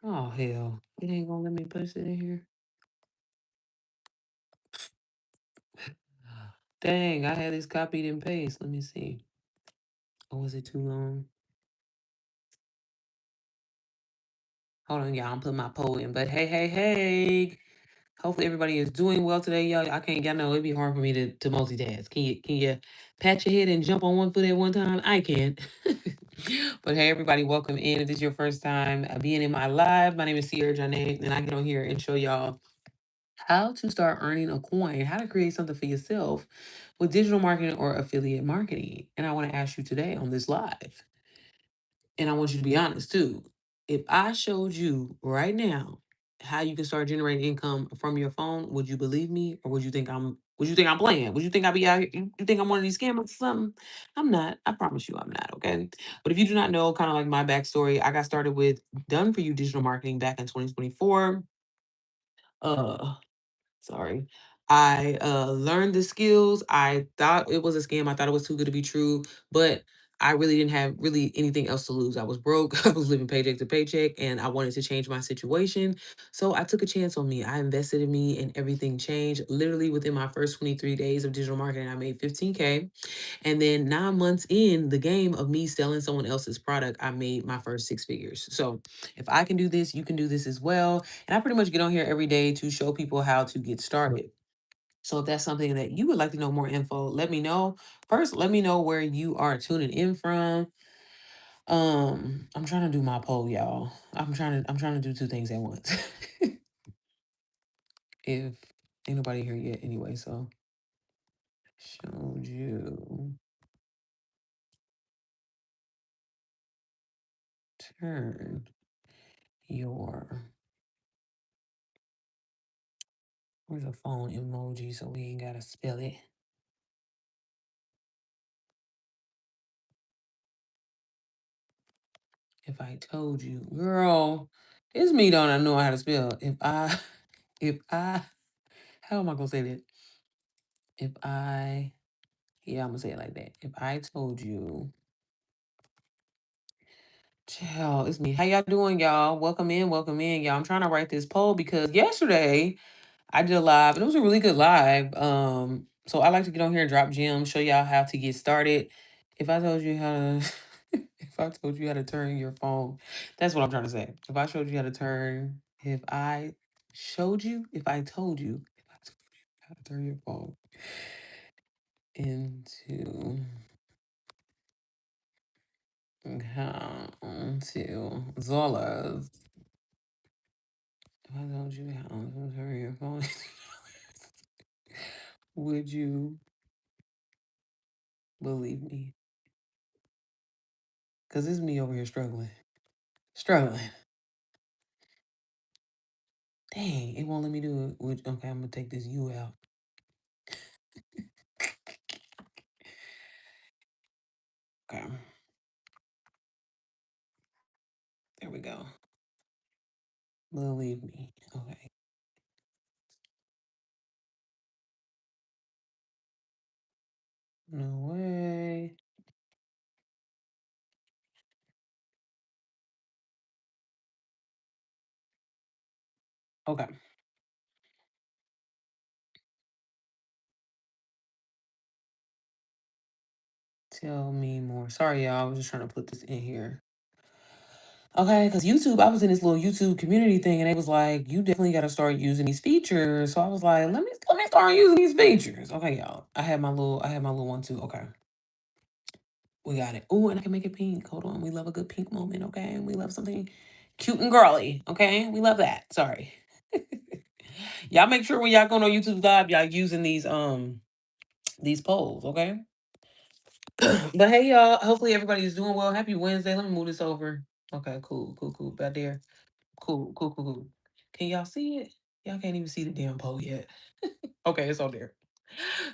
Oh hell. It ain't gonna let me place it in here. Dang, I had this copied and paste. Let me see. Oh, was it too long? Hold on, y'all. I'm putting my poll in. But hey. Hopefully everybody is doing well today, y'all. I can't. Y'all know it'd be hard for me to multitask. Can you pat your head and jump on one foot at one time? I can. But hey, everybody, welcome in. If this is your first time being in my live, my name is Sierra Janae, and I get on here and show y'all how to start earning a coin, how to create something for yourself with digital marketing or affiliate marketing. And I want to ask you today on this live, and I want you to be honest too. If I showed you right now how you can start generating income from your phone, would you believe me, or would you think I'm playing? Would you think I be out here? You think I'm one of these scammers or something? I'm not. I promise you I'm not, okay? But if you do not know kind of like my backstory, I got started with done for you digital marketing back in 2024. Uh Sorry. I learned the skills. I thought it was a scam. I thought it was too good to be true, but I really didn't have really anything else to lose. I was broke. I was living paycheck to paycheck, and I wanted to change my situation. So I took a chance on me. I invested in me, and everything changed. Literally within my first 23 days of digital marketing, I made 15K. And then 9 months in the game of me selling someone else's product, I made my first six figures. So if I can do this, you can do this as well. And I pretty much get on here every day to show people how to get started. So if that's something that you would like to know more info, let me know. First, let me know where you are tuning in from. I'm trying to do my poll, y'all. I'm trying to do two things at once. If ain't nobody here yet anyway, so showed you turn your where's a phone emoji so we ain't gotta spell it. If I told you, girl, it's me don't I know how to spell. If I, how am I gonna say that? If I, yeah, I'm gonna say it like that. If I told you, child, it's me. How y'all doing, y'all? Welcome in, y'all. I'm trying to write this poll because yesterday I did a live and it was a really good live. So I like to get on here and drop gems, show y'all how to get started. If I told you how to, if I told you how to turn your phone, that's what I'm trying to say. If I showed you how to turn, if I showed you, if I told you, if I told you how to turn your phone into how to Zola's. If I told you how to turn your phone, would you believe me? Because it's me over here struggling. Struggling. Dang, it won't let me do it. Okay, I'm gonna take this U out. Okay, there we go. Believe me. Okay. No way. Okay. Tell me more. Sorry, y'all. I was just trying to put this in here. Okay, because YouTube, I was in this little YouTube community thing, and it was like, you definitely got to start using these features. So I was like, let me start using these features. Okay, y'all. I had my little one too. Okay, we got it. Oh, and I can make it pink. Hold on, we love a good pink moment. Okay, we love something cute and girly. Okay, we love that. Sorry. Y'all make sure when y'all going on YouTube Live, y'all using these polls. Okay. But hey, y'all. Hopefully everybody's doing well. Happy Wednesday. Let me move this over. Okay, cool. Back there. Cool. Can y'all see it? Y'all can't even see the damn poll yet. Okay, it's on there.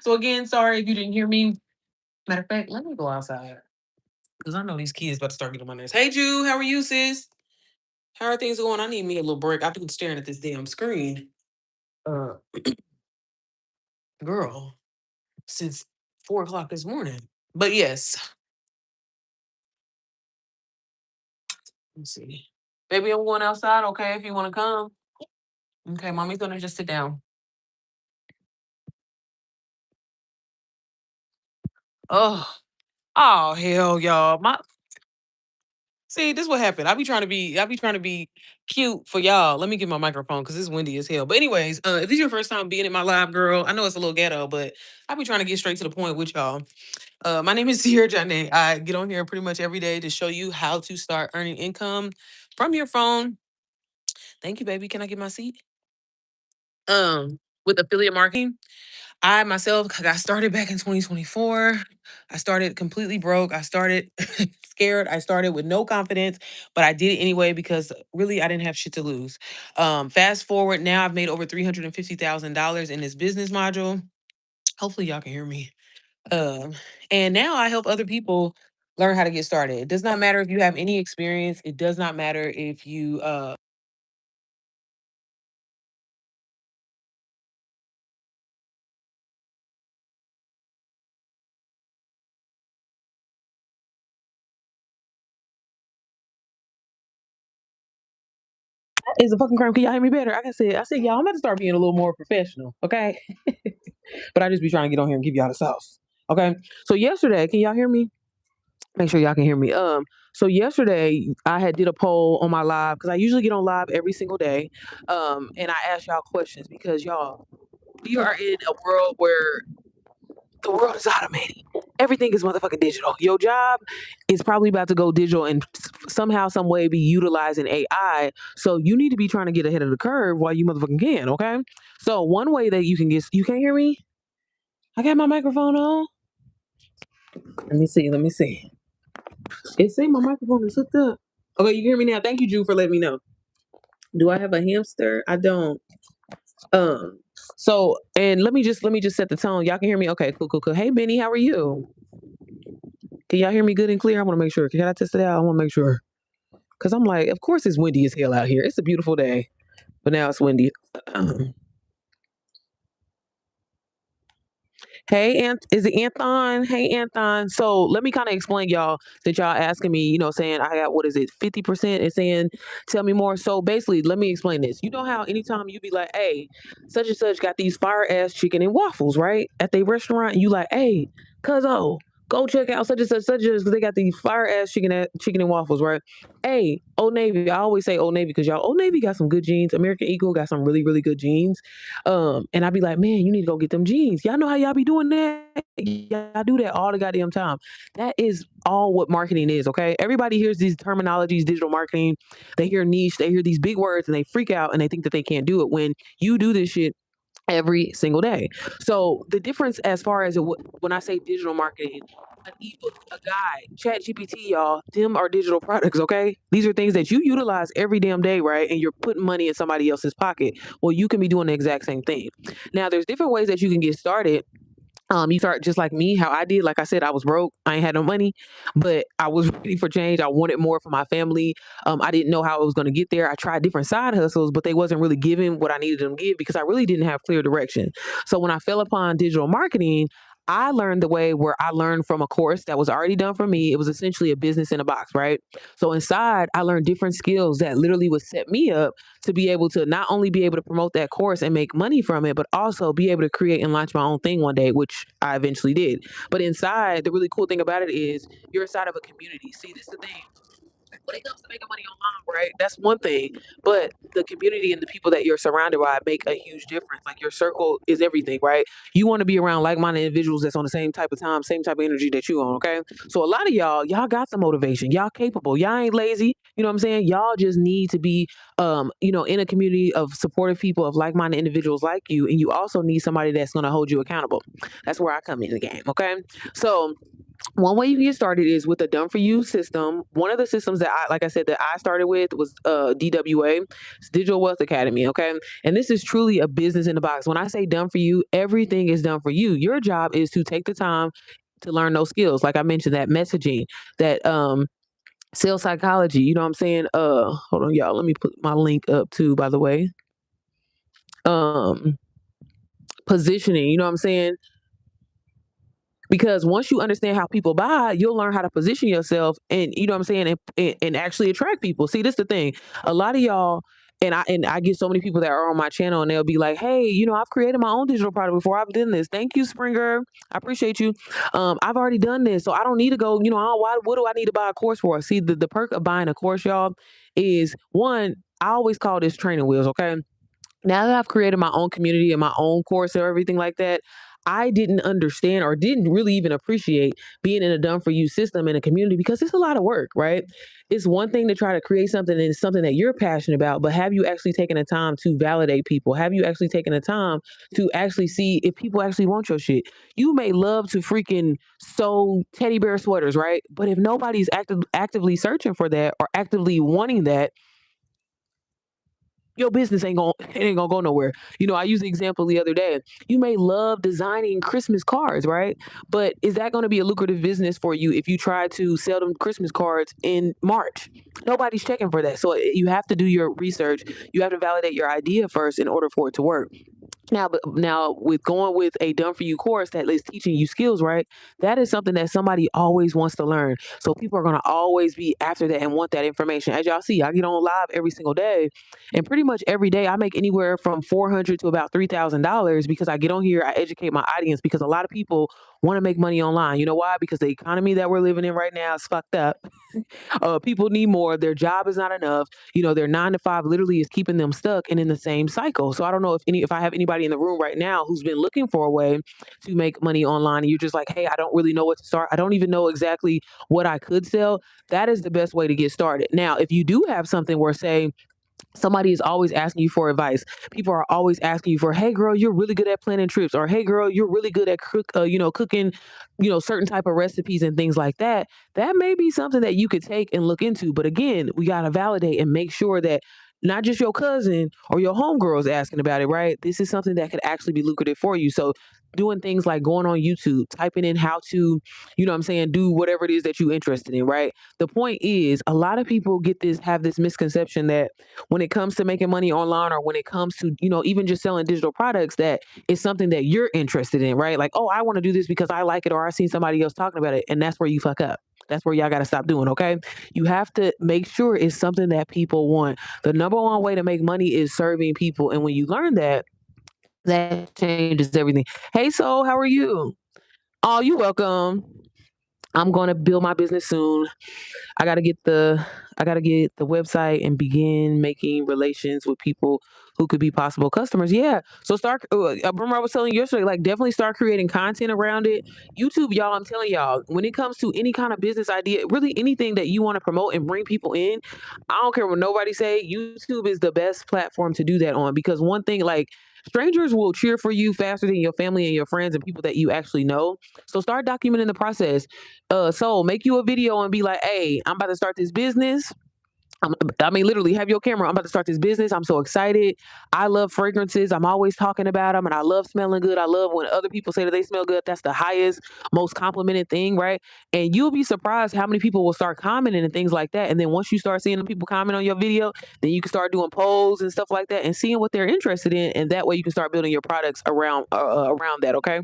So again, sorry if you didn't hear me. Matter of fact, let me go outside. Because I know these kids about to start getting on my nerves. Hey Ju, how are you, sis? How are things going? I need me a little break. I've been staring at this damn screen. Uh girl, since 4 o'clock this morning. But yes, let's see. Baby, I'm going outside, okay, if you want to come. Okay, mommy's gonna just sit down. Oh, oh hell, y'all. See, this what happened. I be trying to be cute for y'all. Let me get my microphone because it's windy as hell. But anyways, if this is your first time being in my live, girl, I know it's a little ghetto, but I be trying to get straight to the point with y'all. My name is Sierra Janae. I get on here pretty much every day to show you how to start earning income from your phone. Thank you, baby. Can I get my seat? With affiliate marketing. I myself got started back in 2024. I started completely broke. I started scared. I started with no confidence, but I did it anyway because really I didn't have shit to lose. Fast forward now, I've made over $350,000 in this business module. Hopefully, y'all can hear me. And now I help other people learn how to get started. It does not matter if you have any experience. It does not matter if you It's a fucking crime. Can y'all hear me better? Like I said, y'all, I'm about to start being a little more professional, okay? But I just be trying to get on here and give y'all the sauce. Okay. So yesterday, can y'all hear me? Make sure y'all can hear me. So yesterday I had did a poll on my live because I usually get on live every single day. And I asked y'all questions because y'all, we are in a world where the world is automated. Everything is motherfucking digital. Your job is probably about to go digital and somehow, some way be utilizing AI. So you need to be trying to get ahead of the curve while you motherfucking can. Okay. So one way that you can get, you can't hear me? I got my microphone on. Let me see. Let me see. It say my microphone is hooked up. Okay, you hear me now? Thank you, Drew, for letting me know. Do I have a hamster? I don't. Um. So, and let me just set the tone. Y'all can hear me? Okay, cool, cool, cool. Hey, Benny, how are you? Can y'all hear me good and clear? I want to make sure. Can I test it out? I want to make sure. Cause I'm like, of course it's windy as hell out here. It's a beautiful day, but now it's windy. Hey, is it Anthon? Hey, Anthon. So let me kind of explain, y'all, since y'all asking me, saying I got, what is it, 50% and saying, tell me more. So basically, let me explain this. You know how anytime you be like, hey, such and such got these fire ass chicken and waffles, right? At the restaurant, and you like, hey, cuzzo, go check out such and such, because they got these fire ass chicken and waffles, right? Hey, Old Navy. I always say Old Navy because y'all, Old Navy got some good jeans. American Eagle got some really, really good jeans. And I'd be like, man, you need to go get them jeans. Y'all know how y'all be doing that? Y'all do that all the goddamn time. That is all what marketing is, okay? Everybody hears these terminologies, digital marketing. They hear niche, they hear these big words, and they freak out and they think that they can't do it when you do this shit every single day. So the difference as far as when I say digital marketing, an ebook, a guide, chat GPT, y'all, them are digital products, okay? These are things that you utilize every damn day, right? And you're putting money in somebody else's pocket. Well, you can be doing the exact same thing. Now, there's different ways that you can get started. You start just like me, how I did. Like I said, I was broke. I ain't had no money, but I was ready for change. I wanted more for my family. I didn't know how I was going to get there. I tried different side hustles, but they wasn't really giving what I needed them to give because I really didn't have clear direction. So when I fell upon digital marketing, I learned the way where I learned from a course that was already done for me. It was essentially a business in a box, right? So inside, I learned different skills that literally would set me up to be able to not only be able to promote that course and make money from it, but also be able to create and launch my own thing one day, which I eventually did. But inside, the really cool thing about it is you're inside of a community. See, this is the thing. When it comes to making money online, right? That's one thing. But the community and the people that you're surrounded by make a huge difference. Like your circle is everything, right? You want to be around like-minded individuals that's on the same type of time, same type of energy that you on, okay? So a lot of y'all got the motivation. Y'all capable. Y'all ain't lazy. You know what I'm saying? Y'all just need to be in a community of supportive people, of like-minded individuals like you, and you also need somebody that's gonna hold you accountable. That's where I come in the game, okay? So one way you can get started is with a done for you system. One of the systems that like I said, that I started with was DWA, it's Digital Wealth Academy. Okay. And this is truly a business in the box. When I say done for you, everything is done for you. Your job is to take the time to learn those skills. Like I mentioned, that messaging, that sales psychology, you know what I'm saying? Hold on, y'all. Let me put my link up too, by the way. Um, Positioning, you know what I'm saying? Because once you understand how people buy, you'll learn how to position yourself and you know what I'm saying, and actually attract people. See, this the thing. A lot of y'all and I get so many people that are on my channel and they'll be like, "Hey, I've created my own digital product before. I've done this. Thank you, Springer. I appreciate you. I've already done this, so I don't need to go. Why? What do I need to buy a course for? See, the perk of buying a course, y'all, is one. I always call this training wheels. Okay, now that I've created my own community and my own course and everything like that, I didn't understand or didn't really even appreciate being in a done for you system in a community because it's a lot of work, right? It's one thing to try to create something and it's something that you're passionate about, but have you actually taken the time to validate people? Have you actually taken the time to actually see if people actually want your shit? You may love to freaking sew teddy bear sweaters, right? But if nobody's actively searching for that or actively wanting that, your business ain't gonna go nowhere. I used the example the other day. You may love designing Christmas cards, right? But is that gonna be a lucrative business for you if you try to sell them Christmas cards in March? Nobody's checking for that. So you have to do your research. You have to validate your idea first in order for it to work. Now, with going with a done for you course that is teaching you skills, right? That is something that somebody always wants to learn. So people are gonna always be after that and want that information. As y'all see, I get on live every single day, and pretty much every day I make anywhere from $400 to about $3,000 because I get on here, I educate my audience because a lot of people want to make money online. You know why? Because the economy that we're living in right now is fucked up. People need more. Their job is not enough. Their 9 to 5 literally is keeping them stuck and in the same cycle. So I don't know if I have anybody in the room right now who's been looking for a way to make money online, and you're just like, hey, I don't really know what to start. I don't even know exactly what I could sell. That is the best way to get started. Now, if you do have something where, say, somebody is always asking you for advice. People are always asking you for, hey girl, you're really good at planning trips, or hey girl, you're really good at cooking, certain type of recipes and things like that. That may be something that you could take and look into. But again, we got to validate and make sure that not just your cousin or your homegirl is asking about it, right? This is something that could actually be lucrative for you. So doing things like going on YouTube, typing in how to, what I'm saying, do whatever it is that you're interested in, right? The point is a lot of people have this misconception that when it comes to making money online or when it comes to, even just selling digital products, that it's something that you're interested in, right? Like, oh, I want to do this because I like it or I seen somebody else talking about it. And that's where you fuck up. That's where y'all got to stop doing, okay? You have to make sure it's something that people want. The number one way to make money is serving people. And when you learn that, that changes everything. Hey, Soul, how are you? Oh, you welcome. I'm going to build my business soon. I gotta get the website and begin making relations with people who could be possible customers. Yeah. So start. Remember I was telling you yesterday, like definitely start creating content around it. YouTube, y'all. I'm telling y'all, when it comes to any kind of business idea, really anything that you want to promote and bring people in, I don't care what nobody say. YouTube is the best platform to do that on because one thing, like strangers will cheer for you faster than your family and your friends and people that you actually know. So start documenting the process. So make you a video and be like, hey, I'm about to start this business. I mean, literally have your camera. I'm about to start this business. I'm so excited. I love fragrances. I'm always talking about them and I love smelling good. I love when other people say that they smell good. That's the highest, most complimented thing, right? And you'll be surprised how many people will start commenting and things like that. And then once you start seeing the people comment on your video, then you can start doing polls and stuff like that and seeing what they're interested in. And that way you can start building your products around that, okay?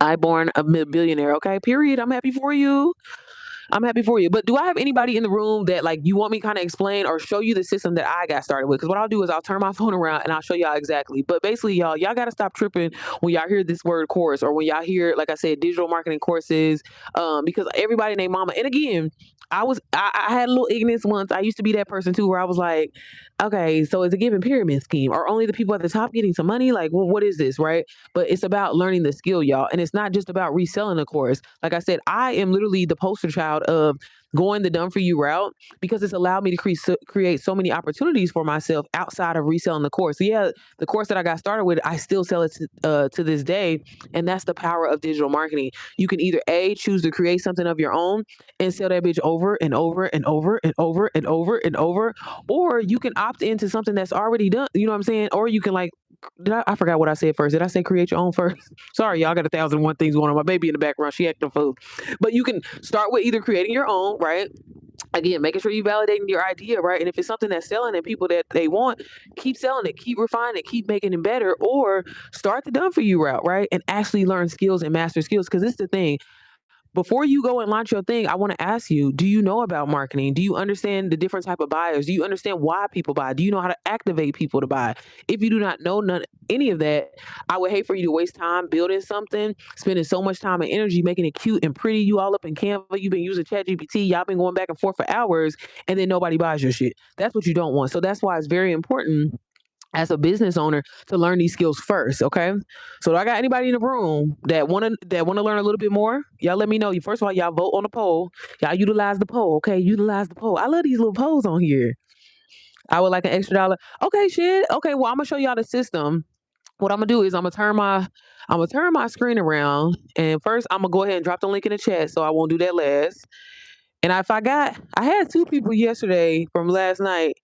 I born a billionaire, okay? Period. I'm happy for you. I'm happy for you. But do I have anybody in the room that like you want me kind of explain or show you the system that I got started with? Because what I'll do is I'll turn my phone around and I'll show y'all exactly. But basically, y'all got to stop tripping when y'all hear this word course or when y'all hear, like I said, digital marketing courses, because everybody named mama. And again, I had a little ignorance once. I used to be that person too, where I was like, okay, so it's a given pyramid scheme. Are only the people at the top getting some money? Like, well, what is this, right? But it's about learning the skill, y'all. And it's not just about reselling a course. Like I said, I am literally the poster child of going the done for you route because it's allowed me to create so many opportunities for myself outside of reselling the course. So yeah, the course that I got started with, I still sell it to this day. And that's the power of digital marketing. You can either choose to create something of your own and sell that bitch over and over and over and over and over and over, or you can opt into something that's already done. You know what I'm saying? Or you can like, I forgot what I said first. Did I say create your own first? Sorry, y'all got 1,001 things going on. My baby in the background, she acting fool. But you can start with either creating your own, right? again, making sure you validating your idea, right? And if it's something that's selling and people that they want, keep selling it, keep refining it, keep making it better, or start the done for you route, right? And actually learn skills and master skills. Because it's the thing, before you go and launch your thing, I want to ask you, do you know about marketing? Do you understand the different type of buyers? Do you understand why people buy? Do you know how to activate people to buy? If you do not know any of that, I would hate for you to waste time building something, spending so much time and energy making it cute and pretty. You all up in Canva, you've been using ChatGPT, y'all been going back and forth for hours, and then nobody buys your shit. That's what you don't want. So that's why it's very important as a business owner to learn these skills first. Okay. So do I got anybody in the room that wanna learn a little bit more? Y'all let me know. First of all, y'all vote on the poll. Y'all utilize the poll. Okay. Utilize the poll. I love these little polls on here. I would like an extra dollar. Okay, shit. Okay, well, I'm gonna show y'all the system. What I'm gonna do is I'm gonna turn my screen around, and first I'm gonna go ahead and drop the link in the chat so I won't do that last. And I had two people yesterday from last night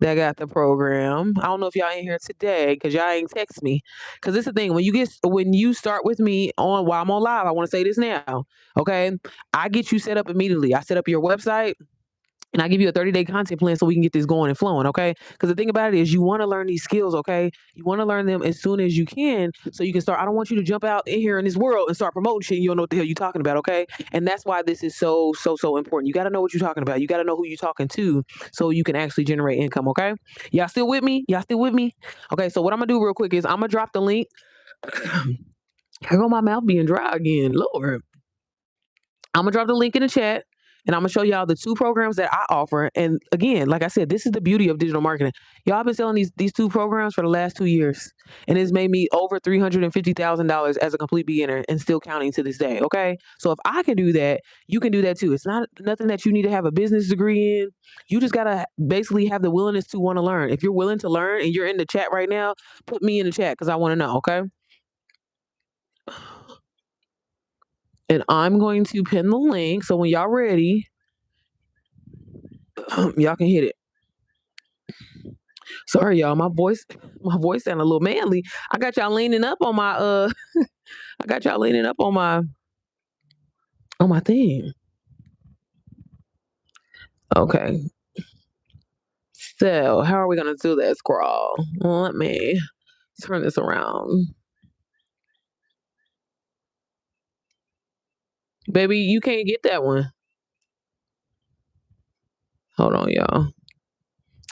that got the program. I don't know if y'all in here today because y'all ain't text me. Because it's the thing, when you start with me on while I'm on live, I want to say this now. Okay. I get you set up immediately. I set up your website and I give you a 30-day content plan so we can get this going and flowing, okay? Because the thing about it is you want to learn these skills, okay? You want to learn them as soon as you can so you can start. I don't want you to jump out in here in this world and start promoting shit and you don't know what the hell you're talking about, okay? And that's why this is so, so, so important. You got to know what you're talking about. You got to know who you're talking to so you can actually generate income, okay? Y'all still with me? Y'all still with me? Okay, so what I'm going to do real quick is I'm going to drop the link. Here go my mouth being dry again. Lord. I'm gonna drop the link in the chat and I'm gonna show y'all the two programs that I offer. And again, like I said, this is the beauty of digital marketing. Y'all been selling these two programs for the last 2 years, and it's made me over $350,000 as a complete beginner and still counting to this day. Okay, so if I can do that, you can do that too. It's not nothing that you need to have a business degree in. You just gotta basically have the willingness to want to learn. If you're willing to learn and you're in the chat right now, put me in the chat because I want to know. Okay. And I'm going to pin the link. So when y'all ready, y'all can hit it. Sorry, y'all. My voice sound a little manly. I got y'all leaning up on my I got y'all leaning up on my thing. Okay. So how are we gonna do that, scroll? Let me turn this around. Baby, you can't get that one. Hold on, y'all.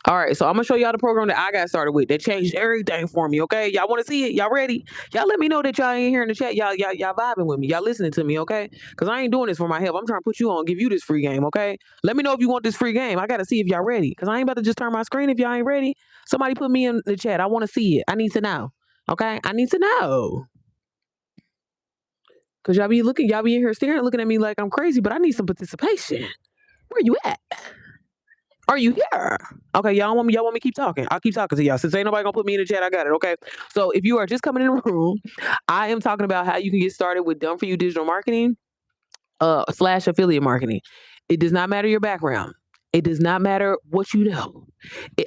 All right, so I'm gonna show y'all the program that I got started with that changed everything for me. Okay, y'all want to see it? Y'all ready? Y'all let me know that y'all ain't here in the chat. Y'all vibing with me. Y'all listening to me? Okay, because I ain't doing this for my help. I'm trying to put you on, give you this free game. Okay, let me know if you want this free game. I gotta see if y'all ready, because I ain't about to just turn my screen if y'all ain't ready. Somebody put me in the chat. I want to see it. I need to know. Okay, I need to know. Cause y'all be in here staring, looking at me like I'm crazy, but I need some participation. Where you at? Are you here? Okay, y'all want me to keep talking? I'll keep talking to y'all. Since ain't nobody gonna put me in the chat, I got it. Okay. So if you are just coming in the room, I am talking about how you can get started with done for you digital marketing / affiliate marketing. It does not matter your background. It does not matter what you know.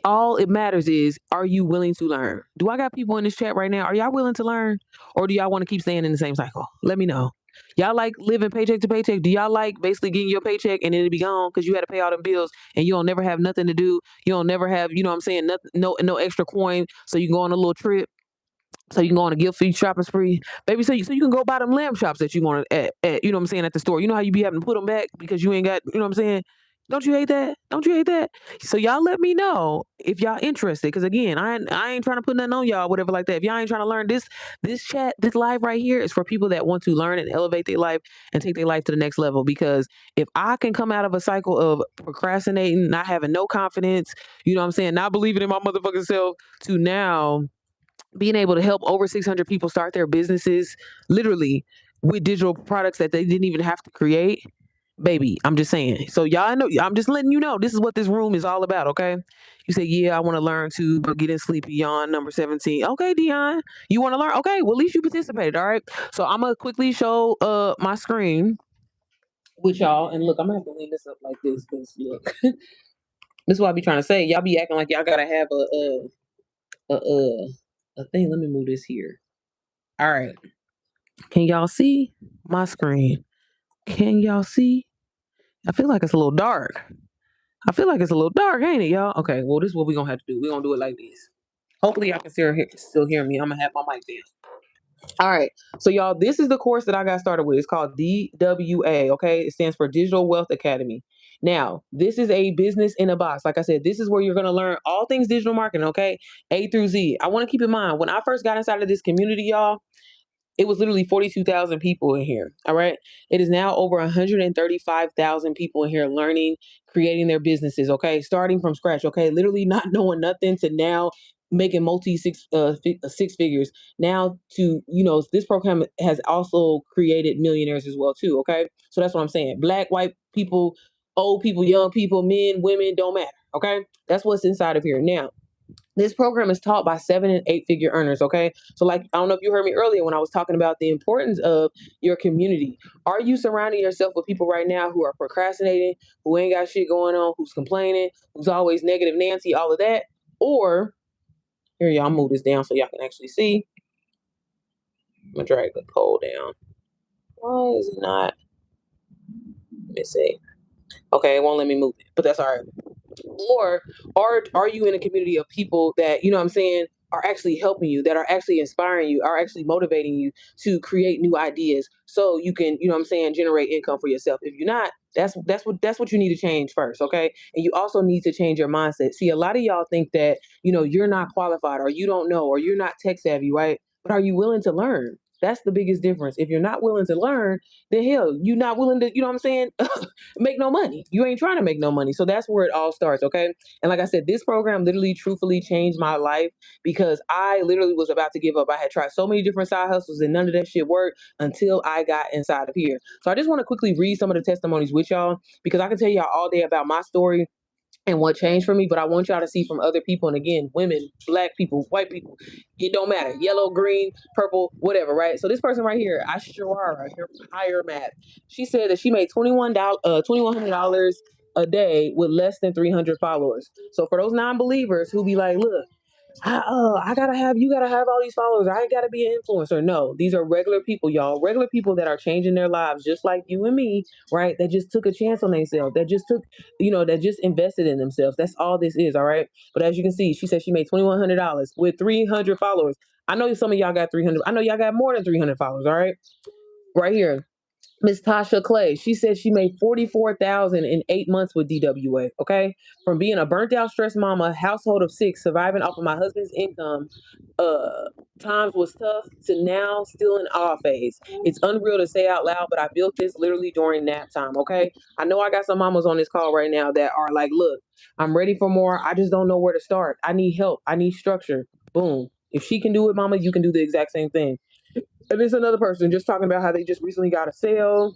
All it matters is, are you willing to learn? Do I got people in this chat right now? Are y'all willing to learn? Or do y'all want to keep staying in the same cycle? Let me know. Y'all like living paycheck to paycheck? Do y'all like basically getting your paycheck and then it be gone because you had to pay all them bills and you don't never have nothing to do? You don't never have, you know what I'm saying, nothing, no extra coin so you can go on a little trip, so you can go on a gift free shopping spree, baby. So you can go buy them lamb chops that you want at you know what I'm saying, at the store. You know how you be having to put them back because you ain't got, you know what I'm saying. Don't you hate that? Don't you hate that? So y'all let me know if y'all interested. Because again, I ain't trying to put nothing on y'all, whatever like that. If y'all ain't trying to learn this live right here is for people that want to learn and elevate their life and take their life to the next level. Because if I can come out of a cycle of procrastinating, not having no confidence, you know what I'm saying, not believing in my motherfucking self, to now being able to help over 600 people start their businesses literally with digital products that they didn't even have to create. Baby, I'm just saying. So y'all know, I'm just letting you know this is what this room is all about, okay? You say, yeah, I want to learn too, but getting sleepy, yawn, number 17. Okay, Dion, you want to learn? Okay, well, at least you participated, all right? So I'm going to quickly show my screen with y'all. And look, I'm going to have to lean this up like this because look, this is what I be trying to say. Y'all be acting like y'all got to have a thing. Let me move this here. All right. Can y'all see my screen? Can y'all see? I feel like it's a little dark. I feel like it's a little dark, ain't it, y'all? Okay, well, this is what we're gonna have to do. We're gonna do it like this. Hopefully, y'all can still hear me. I'm gonna have my mic down. All right. So, y'all, this is the course that I got started with. It's called DWA. Okay. It stands for Digital Wealth Academy. Now, this is a business in a box. Like I said, this is where you're going to learn all things digital marketing. Okay. A through Z. I want to keep in mind when I first got inside of this community, y'all, it was literally 42,000 people in here. All right. It is now over 135,000 people in here learning, creating their businesses. Okay. Starting from scratch. Okay. Literally not knowing nothing to now making six figures. Now to, this program has also created millionaires as well, too. Okay. So that's what I'm saying. Black, white people, old people, young people, men, women, don't matter. Okay. That's what's inside of here. Now, this program is taught by 7 and 8 figure earners. Okay. So, like, I don't know if you heard me earlier when I was talking about the importance of your community. Are you surrounding yourself with people right now who are procrastinating, who ain't got shit going on, who's complaining, who's always negative Nancy, all of that? Or, here, y'all move this down so y'all can actually see. I'm going to drag the poll down. Why is it not? Let me see. Okay, it won't let me move it, but that's all right. Or are you in a community of people that, you know what I'm saying, are actually helping you, that are actually inspiring you, are actually motivating you to create new ideas so you can, you know what I'm saying, generate income for yourself? If you're not, that's what you need to change first, okay? And you also need to change your mindset. See, a lot of y'all think that, you're not qualified or you don't know or you're not tech savvy, right? But are you willing to learn? That's the biggest difference. If you're not willing to learn, then hell, you're not willing to, you know what I'm saying, make no money. You ain't trying to make no money. So that's where it all starts, okay? And like I said, this program literally, truthfully changed my life because I literally was about to give up. I had tried so many different side hustles and none of that shit worked until I got inside of here. So I just want to quickly read some of the testimonies with y'all because I can tell y'all all day about my story and what changed for me, but I want y'all to see from other people. And again, women, black people, white people, it don't matter. Yellow, green, purple, whatever, right? So this person right here, Ashara, higher math, she said that she made $2,100 a day with less than 300 followers. So for those non-believers who be like, look, you gotta have all these followers. I ain't gotta be an influencer. No, these are regular people, y'all. Regular people that are changing their lives just like you and me, right? That just took a chance on themselves. That just invested in themselves. That's all this is, all right? But as you can see, she said she made $2,100 with 300 followers. I know some of y'all got 300. I know y'all got more than 300 followers, all right? Right here. Miss Tasha Clay, she said she made $44,000 in 8 months with DWA. Okay, from being a burnt out, stressed mama, household of 6, surviving off of my husband's income, times was tough, to now still in awe phase. It's unreal to say out loud, but I built this literally during nap time. Okay, I know I got some mamas on this call right now that are like, look, I'm ready for more. I just don't know where to start. I need help. I need structure. Boom. If she can do it, mama, you can do the exact same thing. And there's another person just talking about how they just recently got a sale.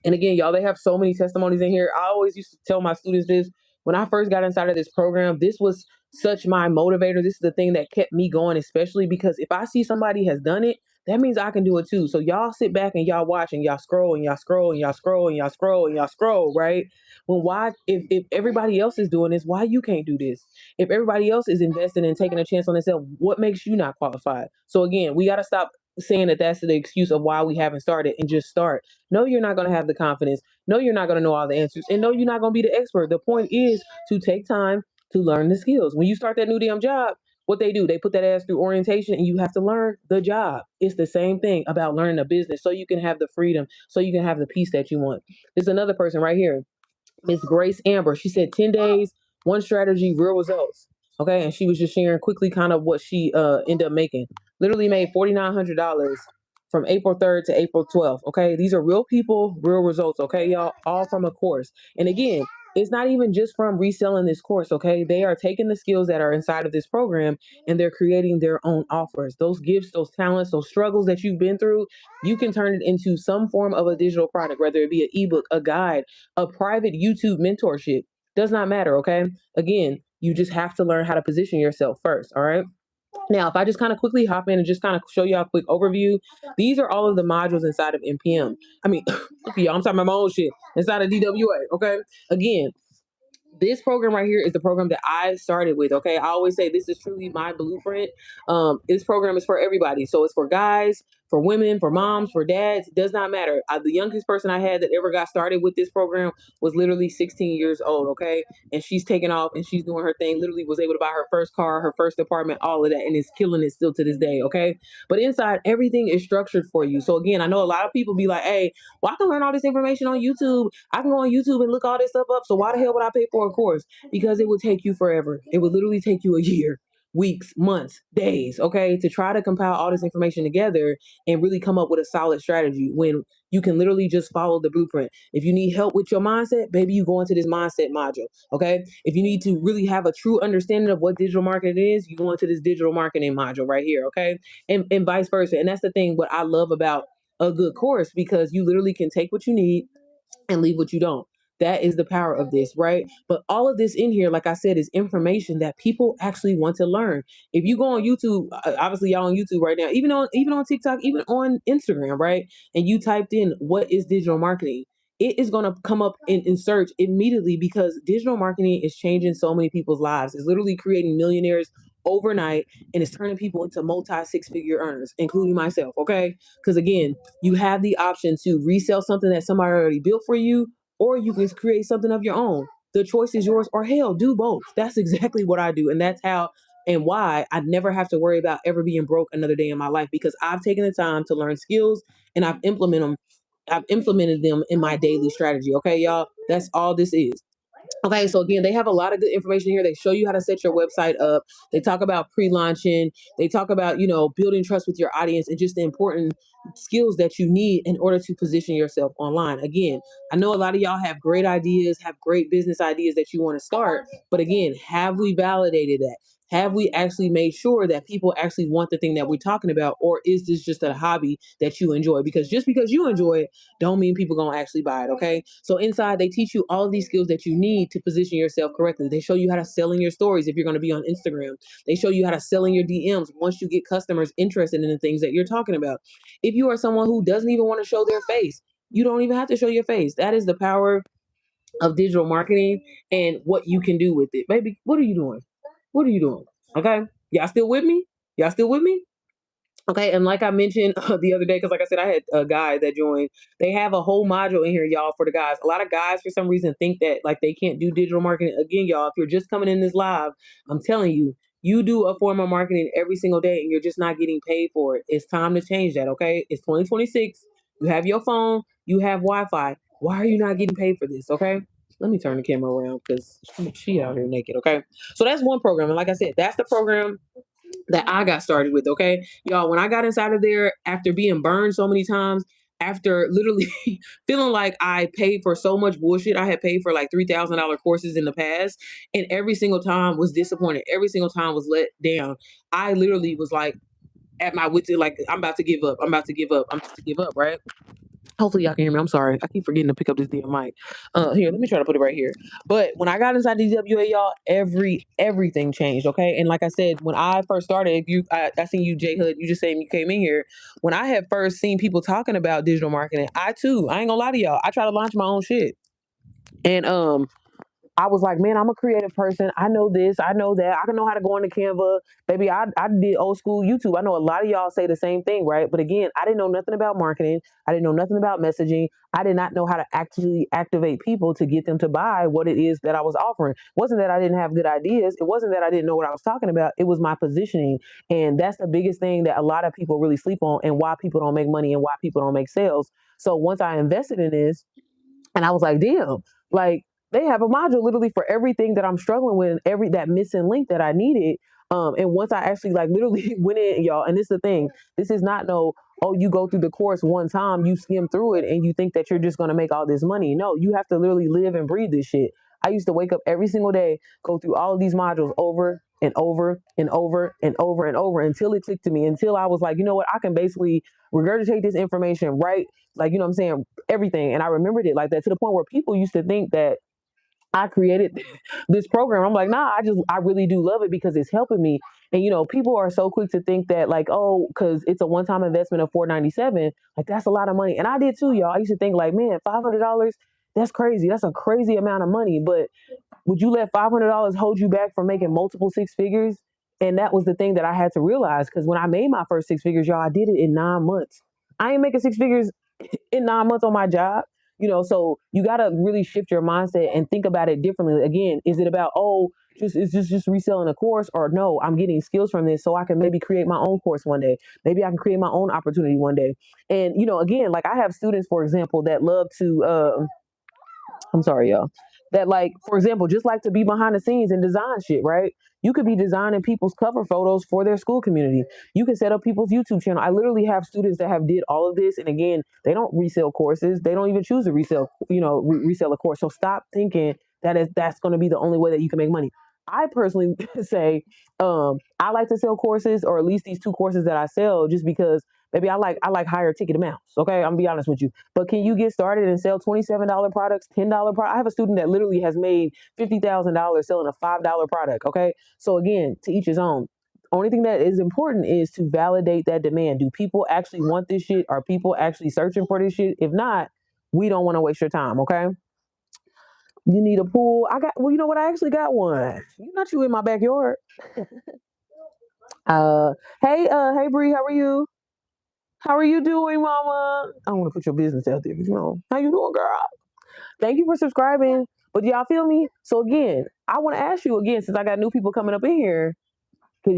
And again, y'all, they have so many testimonies in here. I always used to tell my students this when I first got inside of this program. This was such my motivator. This is the thing that kept me going, especially because if I see somebody has done it, that means I can do it too. So y'all sit back and y'all watch and y'all scroll and y'all scroll and y'all scroll and y'all scroll and y'all scroll, right? Well, why, if everybody else is doing this, why you can't do this? If everybody else is investing and taking a chance on themselves, what makes you not qualified? So again, we got to stop saying that that's the excuse of why we haven't started and just start. No, you're not going to have the confidence. No, you're not going to know all the answers. And no, you're not going to be the expert. The point is to take time to learn the skills. When you start that new damn job, what they do, they put that ass through orientation and you have to learn the job. It's the same thing about learning a business so you can have the freedom, so you can have the peace that you want. There's another person right here. Miss Grace Amber. She said 10 days, one strategy, real results. Okay. And she was just sharing quickly kind of what she ended up making. Literally made $4,900 from April 3rd to April 12th. Okay. These are real people, real results. Okay, y'all, all from a course. And again, it's not even just from reselling this course. Okay. They are taking the skills that are inside of this program and they're creating their own offers. Those gifts, those talents, those struggles that you've been through, you can turn it into some form of a digital product, whether it be an ebook, a guide, a private YouTube mentorship. Does not matter, okay? Again, you just have to learn how to position yourself first, all right? Now, if I just kind of quickly hop in and just kind of show y'all a quick overview, these are all of the modules inside of NPM. I mean, look, y'all, I'm talking about my own shit inside of DWA, okay? Again, this program right here is the program that I started with. Okay. I always say this is truly my blueprint. This program is for everybody. So it's for guys, for women, for moms, for dads, it does not matter. The youngest person I had that ever got started with this program was literally 16 years old, okay? And she's taking off and she's doing her thing, literally was able to buy her first car, her first apartment, all of that, and is killing it still to this day, okay? But inside, everything is structured for you. So again, I know a lot of people be like, hey, well, I can learn all this information on YouTube. I can go on YouTube and look all this stuff up. So why the hell would I pay for a course? Because it would take you forever. It would literally take you a year, weeks, months, days, okay, to try to compile all this information together and really come up with a solid strategy when you can literally just follow the blueprint. If you need help with your mindset, baby, you go into this mindset module, okay? If you need to really have a true understanding of what digital marketing is, you go into this digital marketing module right here, okay? And vice versa. And that's the thing, what I love about a good course, because you literally can take what you need and leave what you don't. That is the power of this, right? But all of this in here, like I said, is information that people actually want to learn. If you go on YouTube, obviously y'all on YouTube right now, even on TikTok, even on Instagram, right? And you typed in what is digital marketing, it is going to come up in search immediately, because digital marketing is changing so many people's lives. It's literally creating millionaires overnight, and it's turning people into multi six-figure earners, including myself, okay? Because again, you have the option to resell something that somebody already built for you, or you can create something of your own. The choice is yours, or hell, do both. That's exactly what I do. And that's how and why I never have to worry about ever being broke another day in my life, because I've taken the time to learn skills and I've implemented them in my daily strategy. Okay, y'all. That's all this is. Okay, so again, they have a lot of good information here. They show you how to set your website up. They talk about pre-launching. They talk about, building trust with your audience and just the important skills that you need in order to position yourself online. Again, I know a lot of y'all have great ideas, have great business ideas that you want to start, but again, have we validated that? Have we actually made sure that people actually want the thing that we're talking about, or is this just a hobby that you enjoy? Because just because you enjoy it don't mean people gonna actually buy it, okay? So inside, they teach you all of these skills that you need to position yourself correctly. They show you how to sell in your stories if you're gonna be on Instagram. They show you how to sell in your DMs once you get customers interested in the things that you're talking about. If you are someone who doesn't even want to show their face, you don't even have to show your face. That is the power of digital marketing and what you can do with it. Baby, what are you doing? What are you doing? Okay. Y'all still with me? Y'all still with me? Okay, and like I mentioned the other day, because like I said, I had a guy that joined. They have a whole module in here, y'all, for the guys. A lot of guys, for some reason, think that like they can't do digital marketing. Again, y'all, if you're just coming in this live, I'm telling you, you do a form of marketing every single day, and you're just not getting paid for it. It's time to change that. Okay, it's 2026. You have your phone, you have Wi-Fi. Why are you not getting paid for this? Okay. Let me turn the camera around because she out here naked. Okay. So that's one program. And like I said, that's the program that I got started with. Okay, y'all, when I got inside of there after being burned so many times, after literally feeling like I paid for so much bullshit. I had paid for like $3,000 courses in the past, and every single time was disappointed. Every single time was let down. I literally was like at my wits, like I'm about to give up. I'm about to give up. I'm about to give up. Right? Hopefully y'all can hear me. I'm sorry. I keep forgetting to pick up this damn mic. Here, let me try to put it right here. But when I got inside DWA, y'all, everything changed. Okay, and like I said, when I first started, if I seen you, Jay Hood. You just saying you came in here. When I had first seen people talking about digital marketing, I ain't gonna lie to y'all. I tried to launch my own shit, and I was like, man, I'm a creative person. I know this, I know that. I can know how to go into Canva. Baby, I did old school YouTube. I know a lot of y'all say the same thing, right? But again, I didn't know nothing about marketing. I didn't know nothing about messaging. I did not know how to actually activate people to get them to buy what it is that I was offering. It wasn't that I didn't have good ideas. It wasn't that I didn't know what I was talking about. It was my positioning. And that's the biggest thing that a lot of people really sleep on, and why people don't make money and why people don't make sales. So once I invested in this, and I was like, damn, like they have a module literally for everything that I'm struggling with, and every that missing link that I needed. And once I actually like literally went in, y'all, and this is the thing, this is not no, oh, you go through the course one time, you skim through it, and you think that you're just gonna make all this money. No, you have to literally live and breathe this shit. I used to wake up every single day, go through all of these modules over and over and over and over and over until it clicked to me, until I was like, you know what, I can basically regurgitate this information, right? Like, you know what I'm saying? Everything. And I remembered it like that, to the point where people used to think that I created this program. I'm like, nah, I really do love it because it's helping me. And, people are so quick to think that like, oh, because it's a one-time investment of $497, like that's a lot of money. And I did too, y'all. I used to think like, man, $500, that's crazy. That's a crazy amount of money. But would you let $500 hold you back from making multiple six figures And that was the thing that I had to realize, because when I made my first 6 figures, y'all, I did it in 9 months. I ain't making 6 figures in 9 months on my job. So you got to really shift your mindset and think about it differently. Again, is it about, just reselling a course, or no, I'm getting skills from this so I can maybe create my own course one day. Maybe I can create my own opportunity one day. And, again, like I have students, for example, that love to, I'm sorry, y'all. That, like, for example, just like to be behind the scenes and design shit, right? You could be designing people's cover photos for their school community. You can set up people's YouTube channel. I literally have students that have did all of this, and again, they don't resell courses. They don't even choose to resell a course. So stop thinking that's going to be the only way that you can make money. I personally say, I like to sell courses, or at least these 2 courses that I sell, just because maybe I like higher ticket amounts. Okay, I'm gonna be honest with you. But can you get started and sell $27 products, $10 products? I have a student that literally has made $50,000 selling a $5 product. Okay, so again, to each his own. Only thing that is important is to validate that demand. Do people actually want this shit? Are people actually searching for this shit? If not, we don't want to waste your time. Okay. You need a pool. Well, you know what? I actually got one. Not you in my backyard. Hey, Bree, how are you? How are you doing, mama? I don't want to put your business out there, but how you doing, girl? Thank you for subscribing. But y'all feel me? So again, I want to ask you again, since I got new people coming up in here,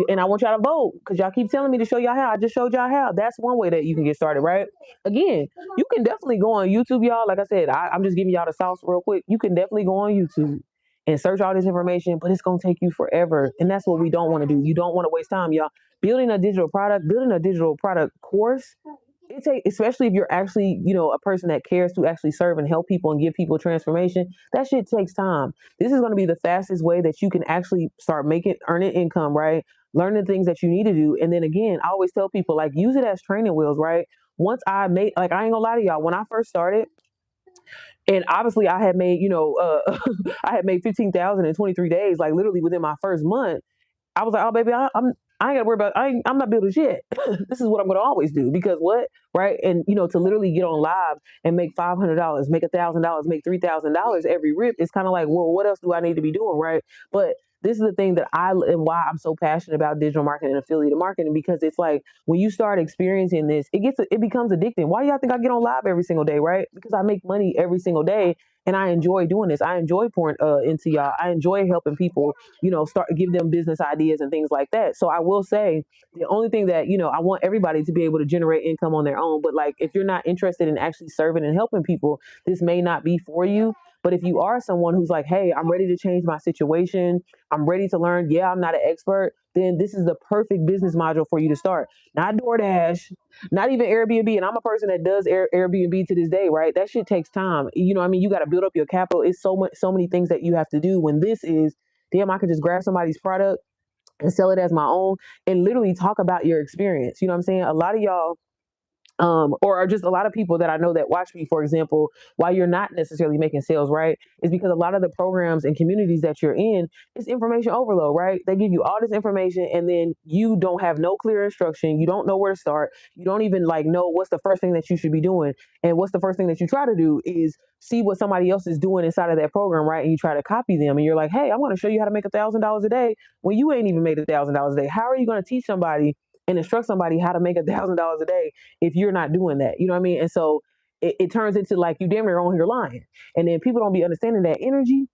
and I want y'all to vote, because y'all keep telling me to show y'all how. I just showed y'all how. That's one way that you can get started, right? Again, you can definitely go on YouTube, y'all. Like I said, I'm just giving y'all the sauce real quick. You can definitely go on YouTube and search all this information, but it's going to take you forever. And that's what we don't want to do. You don't want to waste time, y'all. Building a digital product course, especially if you're actually, a person that cares to actually serve and help people and give people transformation, that shit takes time. This is going to be the fastest way that you can actually start earning income, right? Learn the things that you need to do. And then again, I always tell people, like, use it as training wheels, right? Once I ain't gonna lie to y'all, when I first started, and obviously I had made, I had made 15,000 in 23 days, like literally within my first month. I was like, oh baby, I ain't gotta worry about. I'm not building shit. This is what I'm gonna always do, because what, right? And to literally get on live and make $500, make $1,000, make $3,000 every rip. It's kind of like, well, what else do I need to be doing, right? But this is the thing that and why I'm so passionate about digital marketing and affiliate marketing, because it's like when you start experiencing this, it becomes addicting. Why do y'all think I get on live every single day, right? Because I make money every single day. And I enjoy doing this. I enjoy pouring into y'all. I enjoy helping people, start give them business ideas and things like that. So I will say, the only thing that, I want everybody to be able to generate income on their own. But like, if you're not interested in actually serving and helping people, this may not be for you. But if you are someone who's like, hey, I'm ready to change my situation, I'm ready to learn, yeah, I'm not an expert, then this is the perfect business module for you to start. Not DoorDash, not even Airbnb. And I'm a person that does Airbnb to this day, right? That shit takes time. You got to build up your capital. It's so many things that you have to do, when this is, damn, I could just grab somebody's product and sell it as my own and literally talk about your experience. You know what I'm saying? A lot of y'all, or just a lot of people that I know that watch me, for example, why you're not necessarily making sales, right, is because a lot of the programs and communities that you're in, it's information overload, right? They give you all this information, and then you don't have no clear instruction. You don't know where to start. You don't even know what's the first thing that you should be doing. And what's the first thing that you try to do is see what somebody else is doing inside of that program, right? And you try to copy them, and you're like, hey, I want to show you how to make $1,000 a day when you ain't even made $1,000 a day. How are you going to teach somebody and instruct somebody how to make $1,000 a day if you're not doing that? You know what I mean? And so it turns into like you damn near on here lying. And then people don't be understanding that energy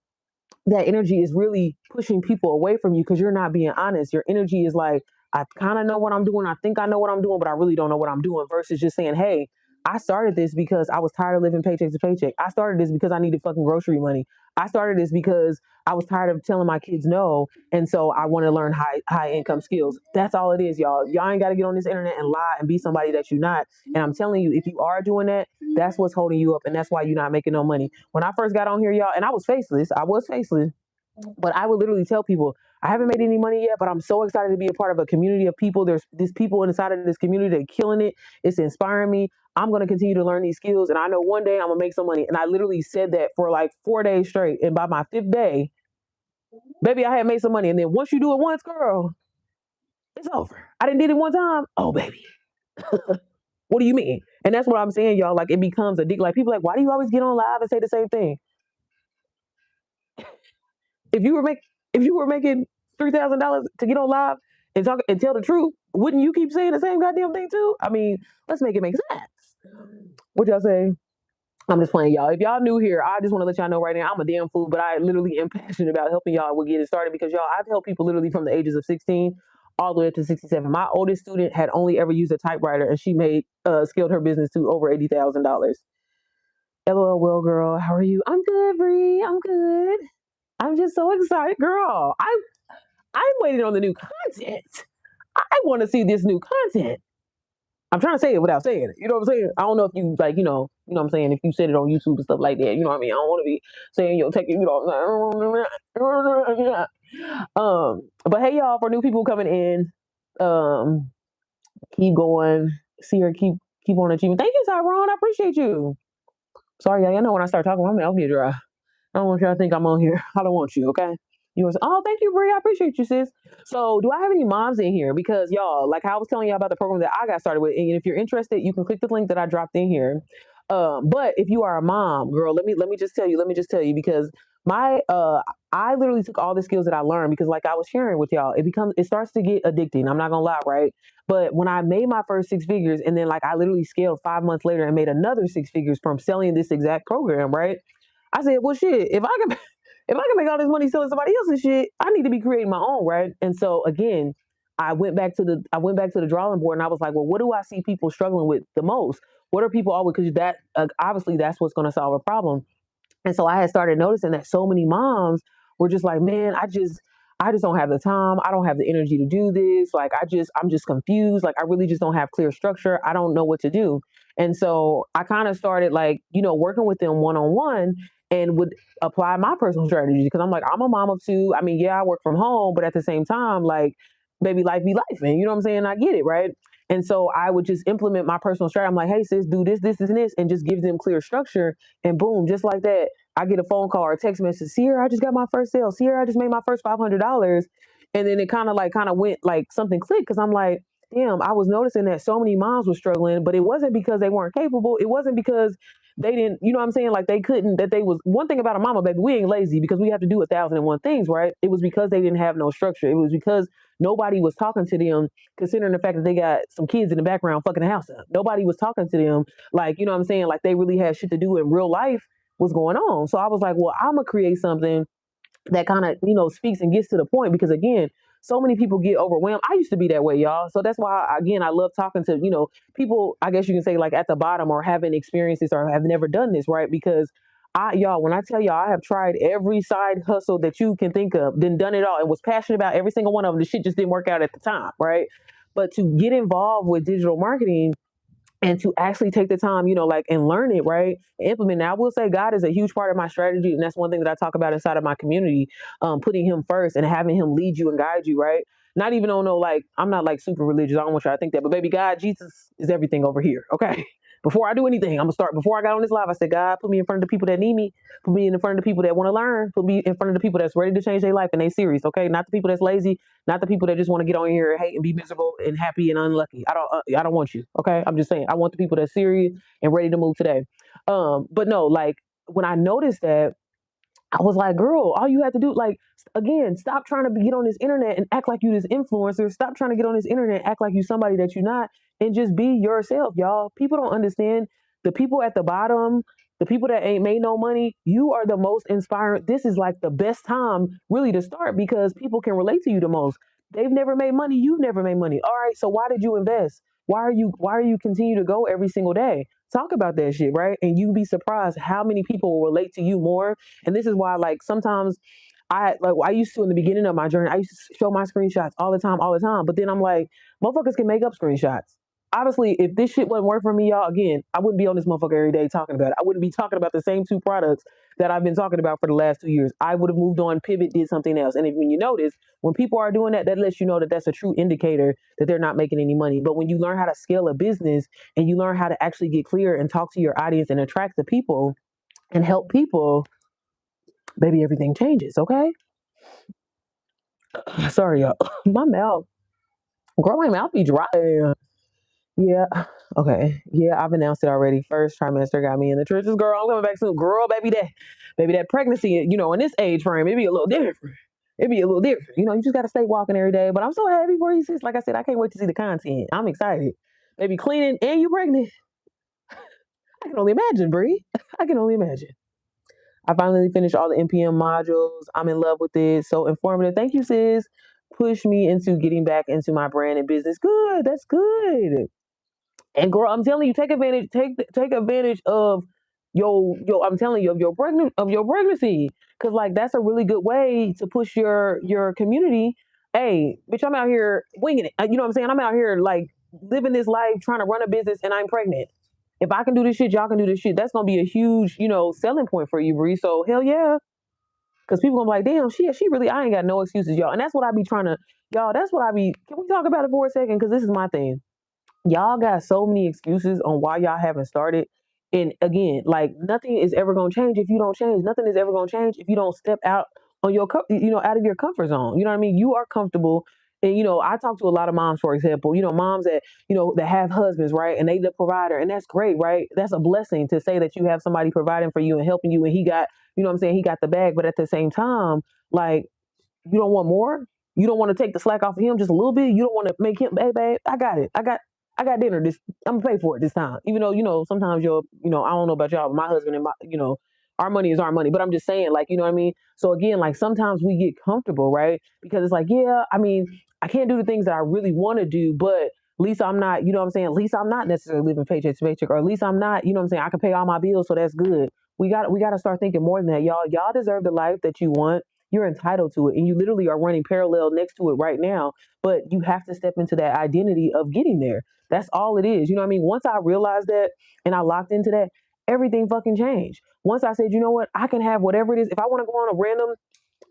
is really pushing people away from you, because you're not being honest. Your energy is like, I kind of know what I'm doing. I think I know what I'm doing, but I really don't know what I'm doing, versus just saying, hey, I started this because I was tired of living paycheck to paycheck. I started this because I needed fucking grocery money. I started this because I was tired of telling my kids no. And so I want to learn high income skills. That's all it is, y'all. Y'all ain't got to get on this internet and lie and be somebody that you're not. And I'm telling you, if you are doing that, that's what's holding you up. And that's why you're not making no money. When I first got on here, y'all, and I was faceless, but I would literally tell people, I haven't made any money yet, but I'm so excited to be a part of a community of people. There's these people inside of this community that are killing it. It's inspiring me. I'm going to continue to learn these skills. And I know one day I'm going to make some money. And I literally said that for like 4 days straight. And by my 5th day, baby, I had made some money. And then once you do it once, girl, it's over. I didn't did it one time. Oh, baby. What do you mean? And that's what I'm saying, y'all. Like, it becomes addictive. Like, people are like, why do you always get on live and say the same thing? If you were making $3,000 to get on live, and talk and tell the truth, wouldn't you keep saying the same goddamn thing too? I mean, let's make it make sense. What y'all say? I'm just playing, y'all. If y'all new here, I just want to let y'all know right now, I'm a damn fool, but I literally am passionate about helping y'all with getting started because y'all, I've helped people literally from the ages of 16 all the way up to 67. My oldest student had only ever used a typewriter, and she made scaled her business to over $80,000. LOL, well, girl, how are you? I'm good, Bree. I'm good. I'm just so excited, girl. I'm waiting on the new content. I want to see this new content. I'm trying to say it without saying it. You know what I'm saying? I don't know if you like, what I'm saying, if you said it on YouTube and stuff like that. You know what I mean? I don't want to be saying but hey y'all, for new people coming in, keep going. See her keep on achieving. Thank you, Tyrone. I appreciate you. Sorry, y'all. I know when I start talking, my mouth get dry. I don't want y'all to think I'm on here. I don't want you, okay? You want to say, oh, thank you, Brie. I appreciate you, sis. So do I have any moms in here? Because y'all, like how I was telling y'all about the program that I got started with, and if you're interested, you can click the link that I dropped in here. But if you are a mom, girl, let me just tell you because my I literally took all the skills that I learned because like I was sharing with y'all, it starts to get addicting. I'm not gonna lie, right? But when I made my first 6 figures and then like I literally scaled 5 months later and made another 6 figures from selling this exact program, right? I said, well, shit, if I can make all this money selling somebody else's shit, I need to be creating my own, right? And so again, I went back to the drawing board and I was like, well, what do I see people struggling with the most? What are people always, because that obviously that's what's going to solve a problem. And so I had started noticing that so many moms were just like, man, I just don't have the time. I don't have the energy to do this. Like, I'm just confused. Like, I really just don't have clear structure. I don't know what to do. And so I kind of started like, working with them one-on-one and would apply my personal strategy because I'm like, I'm a mom of 2. I mean, yeah, I work from home, but at the same time, like, baby, life be life. And you know what I'm saying? I get it, right? And so I would just implement my personal strategy. I'm like, hey, sis, do this, this, and this, and just give them clear structure. And boom, just like that, I get a phone call or a text message. Sierra, I just got my first sale. Sierra, I just made my first $500. And then it kind of went like something clicked because I'm like, damn, I was noticing that so many moms were struggling, but it wasn't because they weren't capable. It wasn't because they didn't, you know what I'm saying? Like they couldn't, that they was one thing about a mama, baby, we ain't lazy because we have to do 1,001 things, right? It was because they didn't have no structure. It was because nobody was talking to them, considering the fact that they got some kids in the background fucking the house up. Nobody was talking to them like, you know what I'm saying? Like they really had shit to do in real life was going on. So I was like, well, I'm gonna create something that kind of, speaks and gets to the point because again, so many people get overwhelmed. I used to be that way, y'all. So that's why, again, I love talking to, people, I guess you can say like at the bottom or having experiences or have never done this, right? Because y'all, when I tell y'all, I have tried every side hustle that you can think of, then done it all and was passionate about every single one of them. The shit just didn't work out at the time, right? But to get involved with digital marketing and to actually take the time, and learn it, right? Implement it. I will say God is a huge part of my strategy. And that's one thing that I talk about inside of my community, putting him first and having him lead you and guide you, right? Not even on I'm not like super religious. I don't want y'all to think that, but baby, God, Jesus is everything over here. Okay. Before I do anything, I'm gonna start. Before I got on this live, I said, God, put me in front of the people that need me. Put me in front of the people that want to learn. Put me in front of the people that's ready to change their life and they serious. Okay, not the people that's lazy, not the people that just want to get on here and hate and be miserable and happy and unlucky. I don't want you. Okay, I'm just saying. I want the people that's serious and ready to move today. But no, like when I noticed that, I was like, girl, all you have to do, again, stop trying to get on this internet and act like you this influencer. Stop trying to get on this internet, act like you somebody that you're not, and just be yourself, y'all. People don't understand. The people at the bottom, the people that ain't made no money, you are the most inspiring. This is like the best time really to start because people can relate to you the most. They've never made money. You've never made money. All right. So why did you invest? Why are you continue to go every single day? Talk about that shit, right? And you'd be surprised how many people will relate to you more. And this is why, like, sometimes I used to in the beginning of my journey, I used to show my screenshots all the time. But then I'm like, motherfuckers can make up screenshots. Obviously, if this shit wasn't working for me, y'all, again, I wouldn't be on this motherfucker every day talking about it. I wouldn't be talking about the same 2 products that I've been talking about for the last 2 years. I would have moved on, pivot, did something else. And when you notice, when people are doing that, that lets you know that that's a true indicator that they're not making any money. But when you learn how to scale a business and you learn how to actually get clear and talk to your audience and attract the people and help people, baby, everything changes, okay? Sorry, y'all. My mouth. Girl, my mouth be dry. Yeah. Okay. Yeah, I've announced it already. First trimester got me in the trenches. Girl, I'm coming back soon. Girl, baby, that pregnancy, in this age frame, it be a little different. it'd be a little different. You know, you just gotta stay walking every day. But I'm so happy for you, sis. Like I said, I can't wait to see the content. I'm excited. Maybe cleaning and you pregnant. I can only imagine, Bree. I can only imagine. I finally finished all the NPM modules. I'm in love with it. So informative. Thank you, sis. Push me into getting back into my brand and business. Good. That's good. And girl, I'm telling you, take advantage of your I'm telling you, of your pregnancy. Cause like that's a really good way to push your community. Hey, bitch, I'm out here winging it. You know what I'm saying? I'm out here like living this life, trying to run a business, and I'm pregnant. If I can do this shit, y'all can do this shit. That's gonna be a huge, selling point for you, Bree. So hell yeah. Cause people gonna be like, damn, she really, I ain't got no excuses, y'all. And that's what I be trying to, y'all, that's what I be, can we talk about it for a second? Cause this is my thing. Y'all got so many excuses on why y'all haven't started. And again, like nothing is ever gonna change if you don't change. Nothing is ever gonna change if you don't step out on out of your comfort zone. You know what I mean? You are comfortable. And I talk to a lot of moms, for example, moms that, that have husbands, right? And they the provider, and that's great, right? That's a blessing to say that you have somebody providing for you and helping you, and he got, what I'm saying, he got the bag. But at the same time, like you don't want more. You don't want to take the slack off of him just a little bit. You don't want to make him, hey, babe, I got it. I got dinner. I'm gonna pay for it this time. Even though, sometimes I don't know about y'all, but my husband and our money is our money. But I'm just saying, like, you know what I mean? So again, like sometimes we get comfortable, right? Because it's like, yeah, I mean, I can't do the things that I really want to do, but at least I'm not, you know what I'm saying? At least I'm not necessarily living paycheck to paycheck, or at least I'm not, you know what I'm saying? I can pay all my bills, so that's good. We got to start thinking more than that, y'all. Y'all deserve the life that you want. You're entitled to it, and you literally are running parallel next to it right now. But you have to step into that identity of getting there. That's all it is. You know what I mean? Once I realized that and I locked into that, everything fucking changed. Once I said, you know what, I can have whatever it is. If I want to go on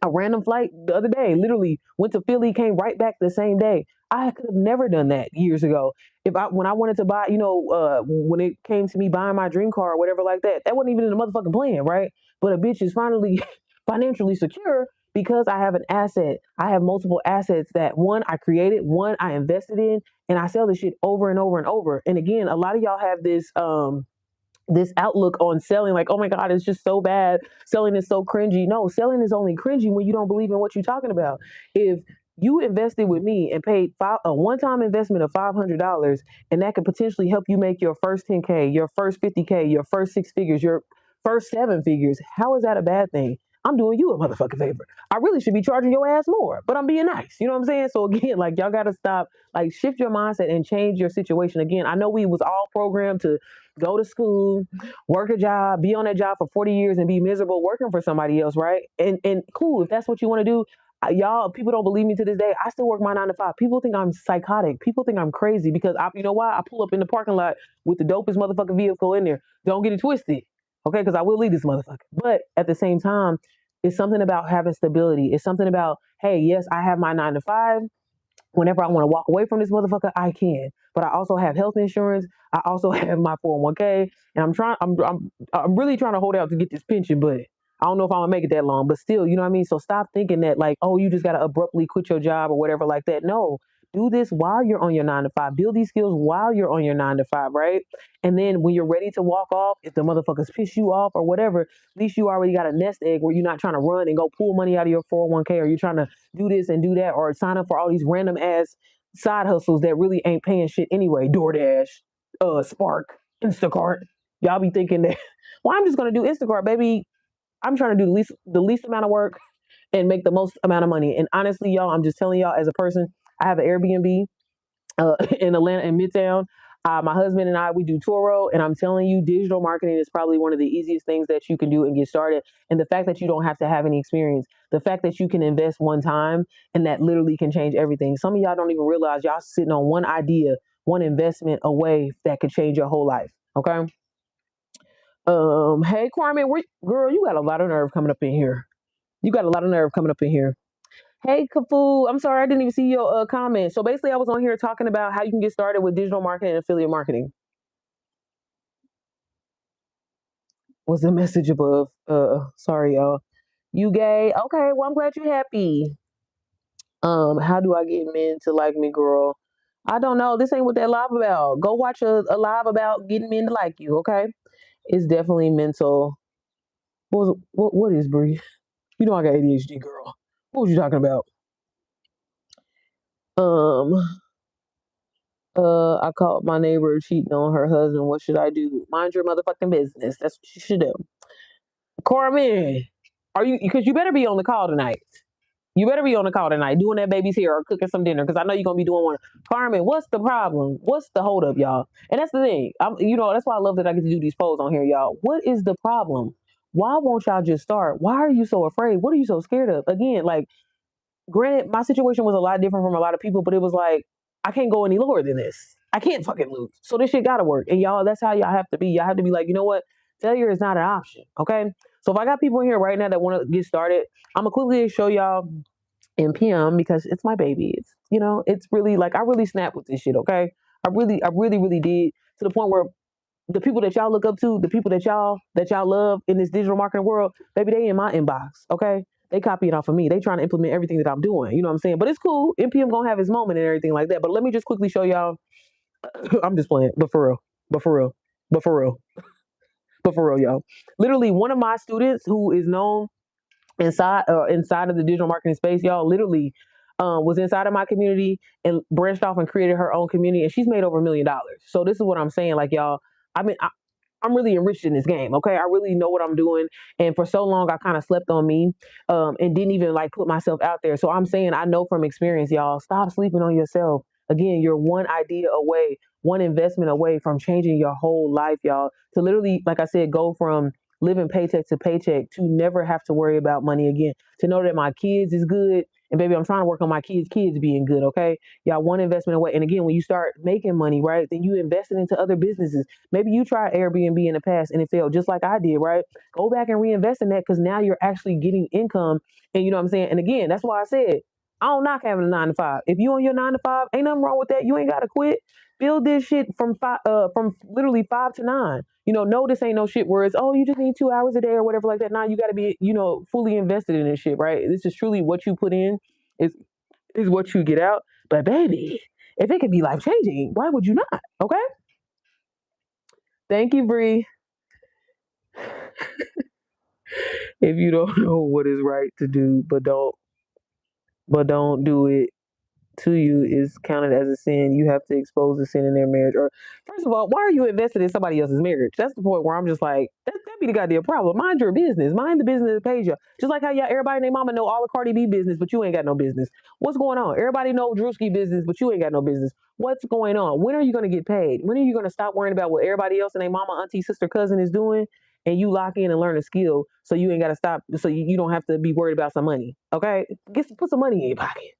a random flight the other day, literally went to Philly, came right back the same day. I could have never done that years ago. When I wanted to buy, when it came to me buying my dream car or whatever like that, that wasn't even in the motherfucking plan, right? But a bitch is finally financially secure because I have an asset. I have multiple assets that one I created, one I invested in, and I sell this shit over and over and over. And again, a lot of y'all have this outlook on selling, like, oh my God, it's just so bad. Selling is so cringy. No, selling is only cringy when you don't believe in what you're talking about. If you invested with me and paid a one-time investment of $500, and that could potentially help you make your first 10K, your first 50K, your first six figures, your first seven figures, how is that a bad thing? I'm doing you a motherfucking favor. I really should be charging your ass more, but I'm being nice. You know what I'm saying? So again, like y'all gotta stop, like shift your mindset and change your situation. Again, I know we was all programmed to go to school, work a job, be on that job for 40 years and be miserable working for somebody else, right? And cool, if that's what you want to do. Y'all, people don't believe me to this day. I still work my 9 to 5. People think I'm psychotic. People think I'm crazy because you know why? I pull up in the parking lot with the dopest motherfucking vehicle in there. Don't get it twisted, okay? Because I will leave this motherfucker. But at the same time, it's something about having stability. It's something about, hey, yes, I have my 9 to 5. Whenever I want to walk away from this motherfucker, I can. But I also have health insurance. I also have my 401k, and I'm really trying to hold out to get this pension, but I don't know if I'm gonna make it that long. But still, you know what I mean. So stop thinking that like, oh, you just gotta abruptly quit your job or whatever like that. No, do this while you're on your 9 to 5. Build these skills while you're on your 9 to 5, right? And then when you're ready to walk off, if the motherfuckers piss you off or whatever, at least you already got a nest egg where you're not trying to run and go pull money out of your 401k, or you're trying to do this and do that, or sign up for all these random ass side hustles that really ain't paying shit anyway. DoorDash, Spark, Instacart. Y'all be thinking that, well, I'm just gonna do Instacart, baby. I'm trying to do the least amount of work and make the most amount of money. And honestly, y'all, I'm just telling y'all as a person, I have an Airbnb in Atlanta, in Midtown. My husband and I, we do Turo, and I'm telling you, digital marketing is probably one of the easiest things that you can do and get started. And the fact that you don't have to have any experience, the fact that you can invest one time, and that literally can change everything. Some of y'all don't even realize y'all sitting on one idea, one investment away that could change your whole life. Okay. Hey Kwame, girl, you got a lot of nerve coming up in here. You got a lot of nerve coming up in here. Hey, Kafu. I'm sorry, I didn't even see your comment. So basically, I was on here talking about how you can get started with digital marketing and affiliate marketing. Was the message above? Sorry, y'all. You gay? Okay, well, I'm glad you're happy. How do I get men to like me, girl? I don't know. This ain't what that live about. Go watch a live about getting men to like you. Okay, it's definitely mental. What is Bree? You know I got ADHD, girl. What was you talking about? I caught my neighbor cheating on her husband. What should I do? Mind your motherfucking business. That's what you should do. Carmen, are you? Because you better be on the call tonight. You better be on the call tonight, doing that baby's hair or cooking some dinner, because I know you're gonna be doing one. Carmen, what's the problem? What's the holdup, y'all? And that's the thing. That's why I love that I get to do these polls on here, y'all. What is the problem? Why won't y'all just start? Why are you so afraid? What are you so scared of? Again, like, granted, my situation was a lot different from a lot of people, but it was like, I can't go any lower than this. I can't fucking lose. So this shit gotta work. And y'all, that's how y'all have to be. Y'all have to be like, you know what? Failure is not an option. Okay. So if I got people in here right now that want to get started, I'm gonna quickly show y'all NPM because it's my baby. It's really like I really snapped with this shit. Okay. I really did, to the point where the people that y'all look up to, the people that y'all love in this digital marketing world, baby, they in my inbox. Okay. They copy it off of me. They trying to implement everything that I'm doing. You know what I'm saying? But it's cool. NPM gonna have his moment and everything like that. But let me just quickly show y'all. I'm just playing, but for real, but for real, but for real, but for real, y'all. Literally, one of my students who is known inside of the digital marketing space, y'all, literally was inside of my community and branched off and created her own community, and she's made over $1 million. So this is what I'm saying, like, y'all. I mean, I'm really enriched in this game. Okay, I really know what I'm doing, and for so long I kind of slept on me, and didn't even like put myself out there. So I'm saying I know from experience, y'all. Stop sleeping on yourself. Again, you're one idea away, one investment away from changing your whole life, y'all. To literally, like I said, go from living paycheck to paycheck to never have to worry about money again. To know that my kids is good, and baby, I'm trying to work on my kids being good. Okay, y'all, one investment away. And again, when you start making money, right, then you invest it into other businesses. Maybe you tried Airbnb in the past and it failed, just like I did, right? Go back and reinvest in that, because now you're actually getting income. And you know what I'm saying? And again, that's why I said I don't knock having a 9 to 5. If you on your 9 to 5, ain't nothing wrong with that. You ain't gotta quit. Build this shit from literally 5 to 9. No, this ain't no shit where it's, oh, you just need 2 hours a day or whatever like that. Nah, you gotta be, fully invested in this shit, right? This is truly what you put in is what you get out. But baby, if it could be life changing, why would you not? Okay. Thank you, Bree. If you don't know what is right to do, but don't do it, to you is counted as a sin. You have to expose the sin in their marriage. Or first of all, why are you invested in somebody else's marriage? That's the point where I'm just like, that be the goddamn problem. Mind your business. Mind the business that pays you. Just like how y'all, everybody and their mama know all the Cardi B business, but you ain't got no business. What's going on? Everybody know Drewski business, but you ain't got no business. What's going on? When are you going to get paid? When are you going to stop worrying about what everybody else and their mama, auntie, sister, cousin is doing? And you lock in and learn a skill, so you ain't got to stop, so you don't have to be worried about some money. Okay, put some money in your pocket.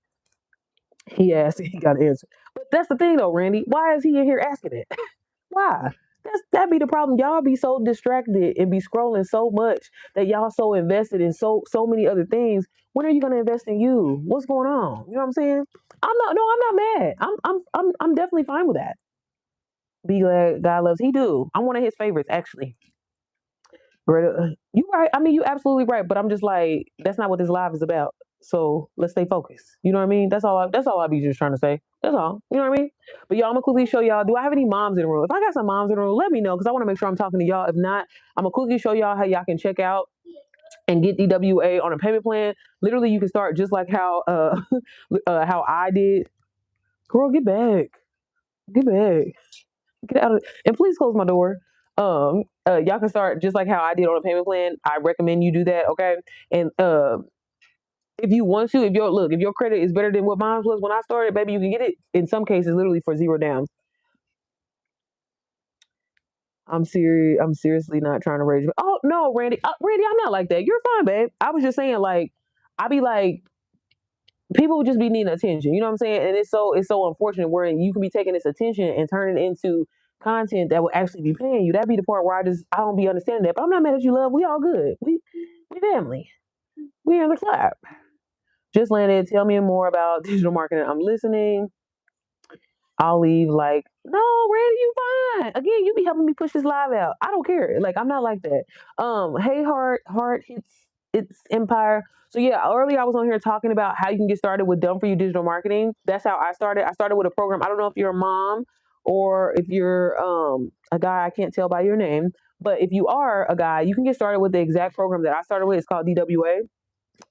He asked, he got an answer. But that's the thing though, Randy. Why is he in here asking it? Why? That be the problem. Y'all be so distracted and be scrolling so much that y'all so invested in so many other things. When are you gonna invest in you? What's going on? You know what I'm saying? I'm not mad. I'm definitely fine with that. Be glad God loves. He do. I'm one of his favorites, actually. You right. I mean, you absolutely right. But I'm just like, that's not what this live is about. So let's stay focused. You know what I mean? That's all I be just trying to say. That's all. You know what I mean? But y'all, I'm gonna quickly show y'all. Do I have any moms in the room? If I got some moms in the room, let me know, because I want to make sure I'm talking to y'all. If not, I'm gonna quickly show y'all how y'all can check out and get DWA on a payment plan. Literally, you can start just like how how I did. Girl, get back. Get back. Get out of, and please close my door. Y'all can start just like how I did on a payment plan. I recommend you do that, okay? And if you want to, if your credit is better than what mine was when I started, baby, you can get it in some cases literally for $0 down. I'm serious. I'm seriously not trying to raise you. Oh no, Randy. Randy, I'm not like that. You're fine, babe. I was just saying, like, I be like, people would just be needing attention. You know what I'm saying? And it's so unfortunate where you can be taking this attention and turning it into content that will actually be paying you. That'd be the part where I don't be understanding that. But I'm not mad at you, love. We all good. We family. We in the club. Just landed. Tell me more about digital marketing. I'm listening. I'll leave like, no, Randy, you fine. Again, you be helping me push this live out. I don't care. Like, I'm not like that. Hey, heart hits its empire. So yeah, earlier I was on here talking about how you can get started with Done For You digital marketing. That's how I started. I started with a program. I don't know if you're a mom or if you're a guy. I can't tell by your name, but if you are a guy, you can get started with the exact program that I started with. It's called DWA.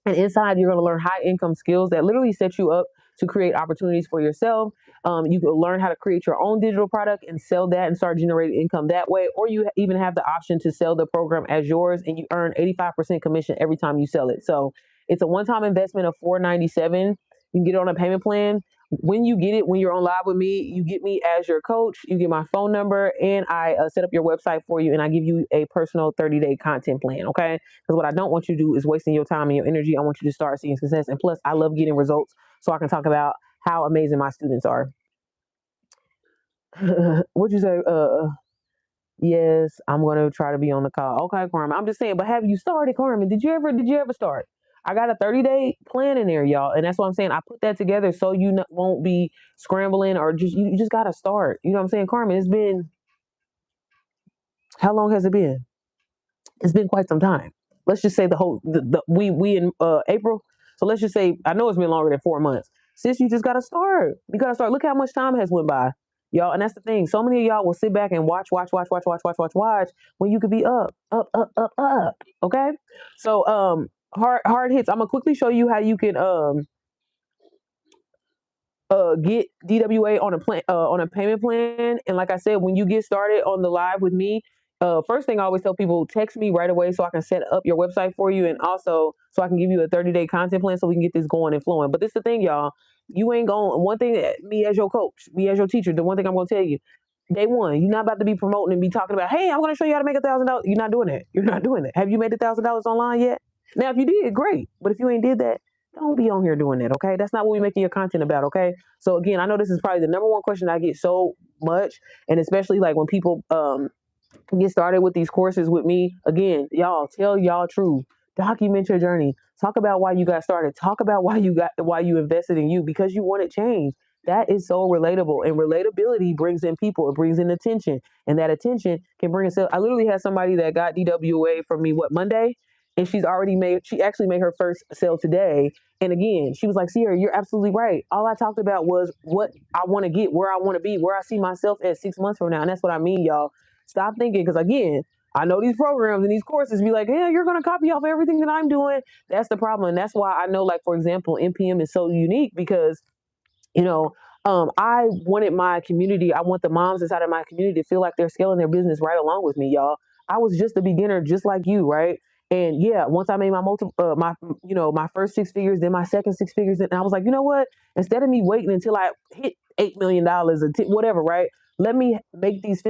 And inside, you're going to learn high income skills that literally set you up to create opportunities for yourself. You can learn how to create your own digital product and sell that and start generating income that way. Or you even have the option to sell the program as yours, and you earn 85% commission every time you sell it. So it's a one-time investment of $497. You can get it on a payment plan. When you get it, when you're on live with me, you get me as your coach, you get my phone number, and I set up your website for you, and I give you a personal 30-day content plan, okay? Because what I don't want you to do is wasting your time and your energy. I want you to start seeing success. And plus, I love getting results, so I can talk about how amazing my students are. What'd you say? Yes, I'm gonna try to be on the call. Okay, Carmen. I'm just saying, but have you started, Carmen? Did you ever start? I got a 30-day plan in there, y'all, and that's what I'm saying. I put that together so you won't be scrambling or just you just gotta start. You know what I'm saying, Carmen? It's been how long has it been? It's been quite some time. Let's just say we in April. So let's just say I know it's been longer than 4 months. Sis, you just gotta start. You gotta start. Look how much time has went by, y'all. And that's the thing. So many of y'all will sit back and watch when you could be up. Okay. So hard hits. I'm gonna quickly show you how you can get DWA on a plan on a payment plan. And like I said, when you get started on the live with me, first thing I always tell people, text me right away so I can set up your website for you, and also so I can give you a 30-day content plan so we can get this going and flowing. But this is the thing, y'all. You ain't going. One thing, me as your coach, me as your teacher, the one thing I'm gonna tell you, day one, you're not about to be promoting and be talking about, hey, I'm gonna show you how to make $1,000. You're not doing that. You're not doing that. Have you made $1,000 online yet? Now, if you did, great. But if you ain't did that, don't be on here doing that, okay? That's not what we're making your content about, okay? So again, I know this is probably the number one question I get so much, and especially like when people get started with these courses with me. Again, y'all, tell y'all truth. Document your journey. Talk about why you got started. Talk about why you invested in you, because you wanted change. That is so relatable, and relatability brings in people. It brings in attention, and that attention can bring us. I literally had somebody that got DWA from me Monday, and she actually made her first sale today. And again, she was like, Sierra, you're absolutely right. All I talked about was what I want to get, where I want to be, where I see myself at 6 months from now. And that's what I mean, y'all. Stop thinking, because again, I know these programs and these courses be like, yeah, you're going to copy off everything that I'm doing. That's the problem. And that's why I know, like, for example, NPM is so unique because, you know, I wanted my community, I want the moms inside of my community to feel like they're scaling their business right along with me, y'all. I was just a beginner, just like you, right? And yeah, once I made my first 6 figures, then my second 6 figures, and I was like, you know what? Instead of me waiting until I hit $8 million or whatever, right? Let me make these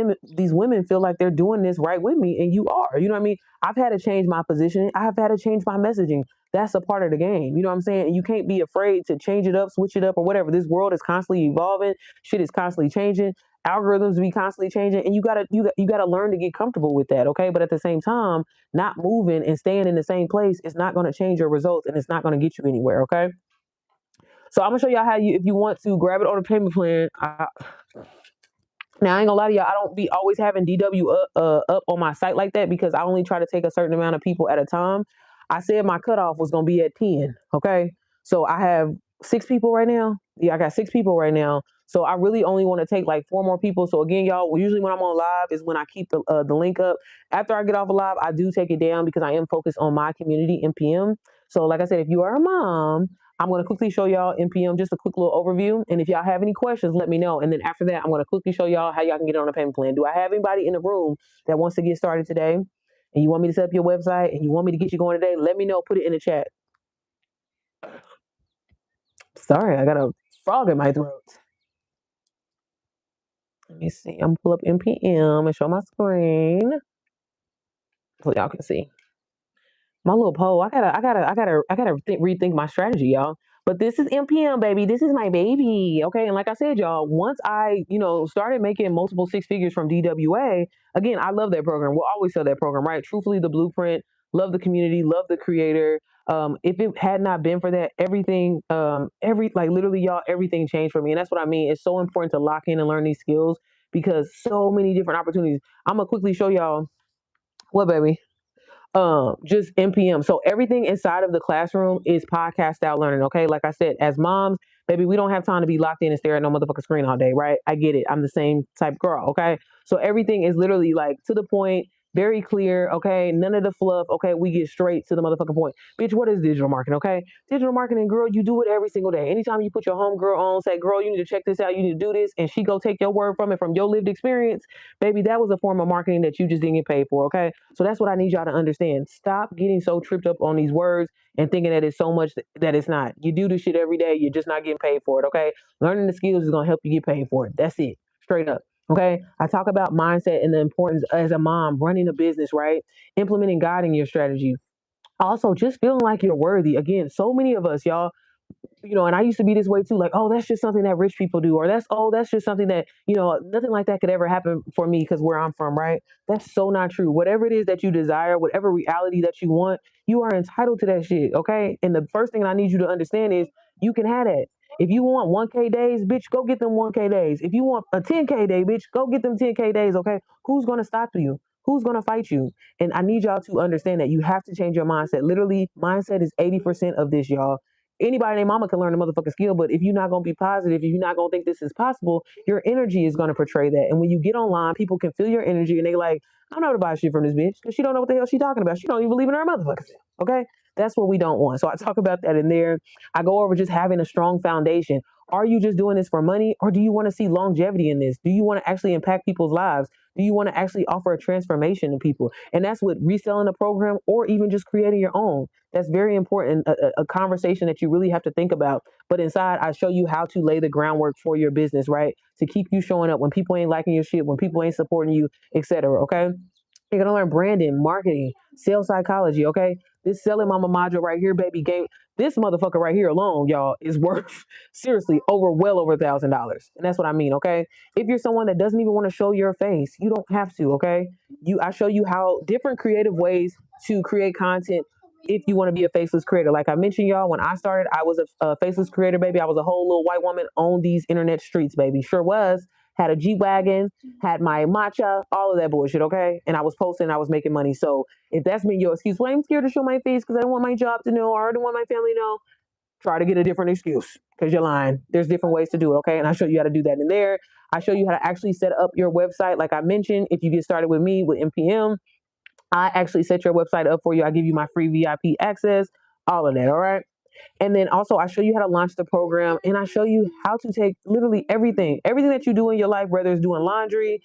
women feel like they're doing this right with me, and you are. You know what I mean? I've had to change my positioning. I have had to change my messaging. That's a part of the game. You know what I'm saying? And you can't be afraid to change it up, switch it up, or whatever. This world is constantly evolving. Shit is constantly changing. Algorithms be constantly changing, and you gotta learn to get comfortable with that. Okay, but at the same time, not moving and staying in the same place is not going to change your results, and it's not going to get you anywhere. Okay. So I'm gonna show y'all how if you want to grab it on a payment plan. Now, I ain't gonna lie to y'all, I don't be always having DW up on my site like that because I only try to take a certain amount of people at a time. I said my cutoff was gonna be at 10. Okay. So I have 6 people right now. Yeah, I got 6 people right now. So I really only want to take like 4 more people. So again, y'all, usually when I'm on live is when I keep the link up. After I get off of live, I do take it down because I am focused on my community NPM. So like I said, if you are a mom, I'm going to quickly show y'all NPM, just a quick little overview. And if y'all have any questions, let me know. And then after that, I'm going to quickly show y'all how y'all can get on a payment plan. Do I have anybody in the room that wants to get started today? And you want me to set up your website and you want me to get you going today? Let me know. Put it in the chat. Sorry, I got a frog in my throat. Let me see. I'm going to pull up NPM and show my screen so y'all can see. My little poll. I gotta rethink my strategy, y'all. But this is NPM, baby. This is my baby. Okay. And like I said, y'all, once I, started making multiple 6 figures from DWA, again, I love that program. We'll always sell that program, right? Truthfully, the blueprint, love the community, love the creator. If it had not been for that, everything, literally, y'all, everything changed for me. And that's what I mean. It's so important to lock in and learn these skills because so many different opportunities. I'm gonna quickly show y'all what, baby. Just NPM. So everything inside of the classroom is podcast style learning. Okay. Like I said, as moms, baby, we don't have time to be locked in and stare at no motherfucking screen all day, right? I get it. I'm the same type girl. Okay. So everything is literally like to the point, very clear, okay? None of the fluff, okay? We get straight to the motherfucking point. Bitch, what is digital marketing, okay? Digital marketing, girl, you do it every single day. Anytime you put your homegirl on, say, girl, you need to check this out, you need to do this, and she go take your word from it, from your lived experience, baby, that was a form of marketing that you just didn't get paid for, okay? So that's what I need y'all to understand. Stop getting so tripped up on these words and thinking that it's so much that it's not. You do this shit every day, you're just not getting paid for it, okay? Learning the skills is gonna help you get paid for it. That's it, straight up. Okay, I talk about mindset and the importance as a mom running a business, right? Implementing God in your strategy. Also, just feeling like you're worthy. Again, so many of us, y'all, and I used to be this way too, like, oh, that's just something that rich people do, or that's just something that, nothing like that could ever happen for me because where I'm from, right? That's so not true. Whatever it is that you desire, whatever reality that you want, you are entitled to that shit, okay? And the first thing I need you to understand is you can have that. If you want 1K days, bitch, go get them 1K days. If you want a 10K day, bitch, go get them 10K days, okay? Who's going to stop you? Who's going to fight you? And I need y'all to understand that you have to change your mindset. Literally, mindset is 80% of this, y'all. Anybody named mama can learn a motherfucking skill, but if you're not gonna be positive, if you're not gonna think this is possible, your energy is gonna portray that. And when you get online, people can feel your energy and they like, I'm not gonna buy shit from this bitch because she don't know what the hell she talking about. She don't even believe in her motherfucking self. Okay, that's what we don't want. So I talk about that in there. I go over just having a strong foundation. Are you just doing this for money, or do you want to see longevity in this? Do you want to actually impact people's lives? Do you want to actually offer a transformation to people? And that's with reselling a program or even just creating your own. That's very important, a conversation that you really have to think about. But inside, I show you how to lay the groundwork for your business, right? To keep you showing up when people ain't liking your shit, when people ain't supporting you, etc. Okay? You're gonna learn branding, marketing, sales psychology, okay? This selling mama module right here, baby, game. This motherfucker right here alone, y'all, is worth seriously well over $1,000. And that's what I mean, okay? If you're someone that doesn't even want to show your face, you don't have to, okay? I show you how different creative ways to create content if you want to be a faceless creator. Like I mentioned, y'all, when I started, I was a faceless creator, baby. I was a whole little white woman on these internet streets, baby. Sure was. Had a G-Wagon, had my matcha, all of that bullshit, okay? And I was posting, I was making money. So if that's been your excuse, well, I'm scared to show my face because I don't want my job to know, or I don't want my family to know, try to get a different excuse because you're lying. There's different ways to do it, okay? And I show you how to do that in there. I show you how to actually set up your website. Like I mentioned, if you get started with me with MPM, I actually set your website up for you. I give you my free VIP access, all of that, all right? And then also I show you how to launch the program, and I show you how to take literally everything that you do in your life, whether it's doing laundry,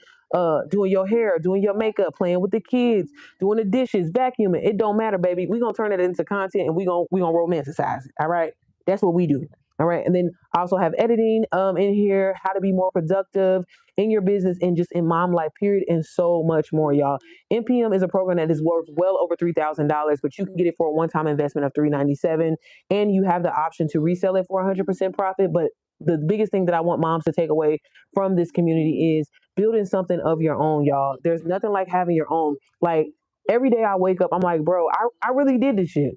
doing your hair, doing your makeup, playing with the kids, doing the dishes, vacuuming. It don't matter, baby. We're gonna turn it into content and we gonna romanticize it. All right. That's what we do. All right. And then I also have editing in here, how to be more productive in your business and just in mom life, period, and so much more, y'all. MPM is a program that is worth well over $3,000, but you can get it for a one-time investment of $397, and you have the option to resell it for 100% profit. But the biggest thing that I want moms to take away from this community is building something of your own, y'all. There's nothing like having your own. Like every day I wake up, I'm like, bro, I really did this shit.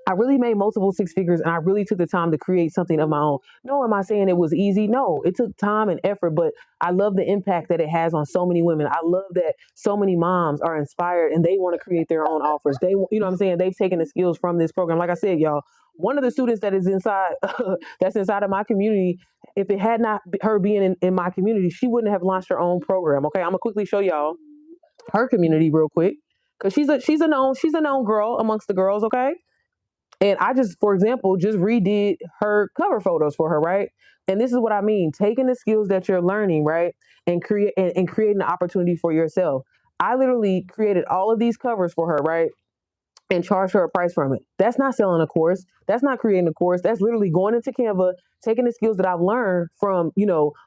I really made multiple six figures, and I really took the time to create something of my own. No, am I saying it was easy? No, it took time and effort, but I love the impact that it has on so many women. I love that so many moms are inspired and they want to create their own offers. They, you know what I'm saying? They've taken the skills from this program. Like I said, y'all, one of the students that is inside, that's inside of my community, if it had not her being in my community, she wouldn't have launched her own program. Okay, I'm gonna quickly show y'all her community real quick because she's a known girl amongst the girls. Okay, and I just, for example, just redid her cover photos for her, right? And this is what I mean: taking the skills that you're learning, right, and creating an opportunity for yourself. I literally created all of these covers for her, right, and charge her a price from it. That's not selling a course. That's not creating a course. That's literally going into Canva, taking the skills that I've learned from,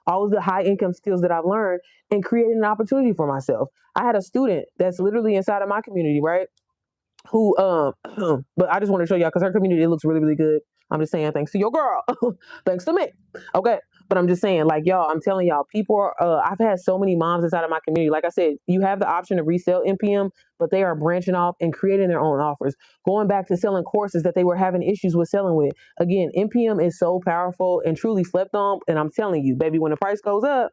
all of the high income skills that I've learned and creating an opportunity for myself. I had a student that's literally inside of my community, right? Who but I just want to show y'all because her community, it looks really, really good. I'm just saying, thanks to your girl. Thanks to me. Okay. But I'm just saying, like, y'all, I'm telling y'all, people are I've had so many moms inside of my community. Like I said, you have the option to resell MPM, but they are branching off and creating their own offers, going back to selling courses that they were having issues with selling with. Again, MPM is so powerful and truly slept on. And I'm telling you, baby, when the price goes up,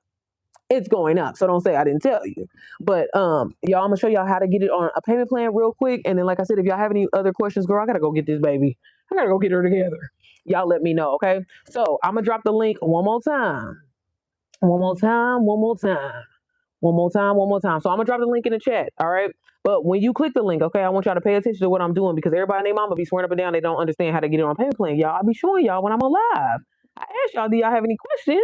it's going up. So don't say I didn't tell you. But y'all, I'm gonna show y'all how to get it on a payment plan real quick. And then, like I said, if y'all have any other questions, girl, I gotta go get this baby. I gotta go get her together. Y'all let me know, okay? So I'm gonna drop the link one more time. One more time. One more time. So I'm gonna drop the link in the chat. All right. But when you click the link, okay, I want y'all to pay attention to what I'm doing because everybody and their mama be swearing up and down they don't understand how to get it on payment plan. Y'all, I'll be showing y'all when I'm on live. I asked y'all, do y'all have any questions?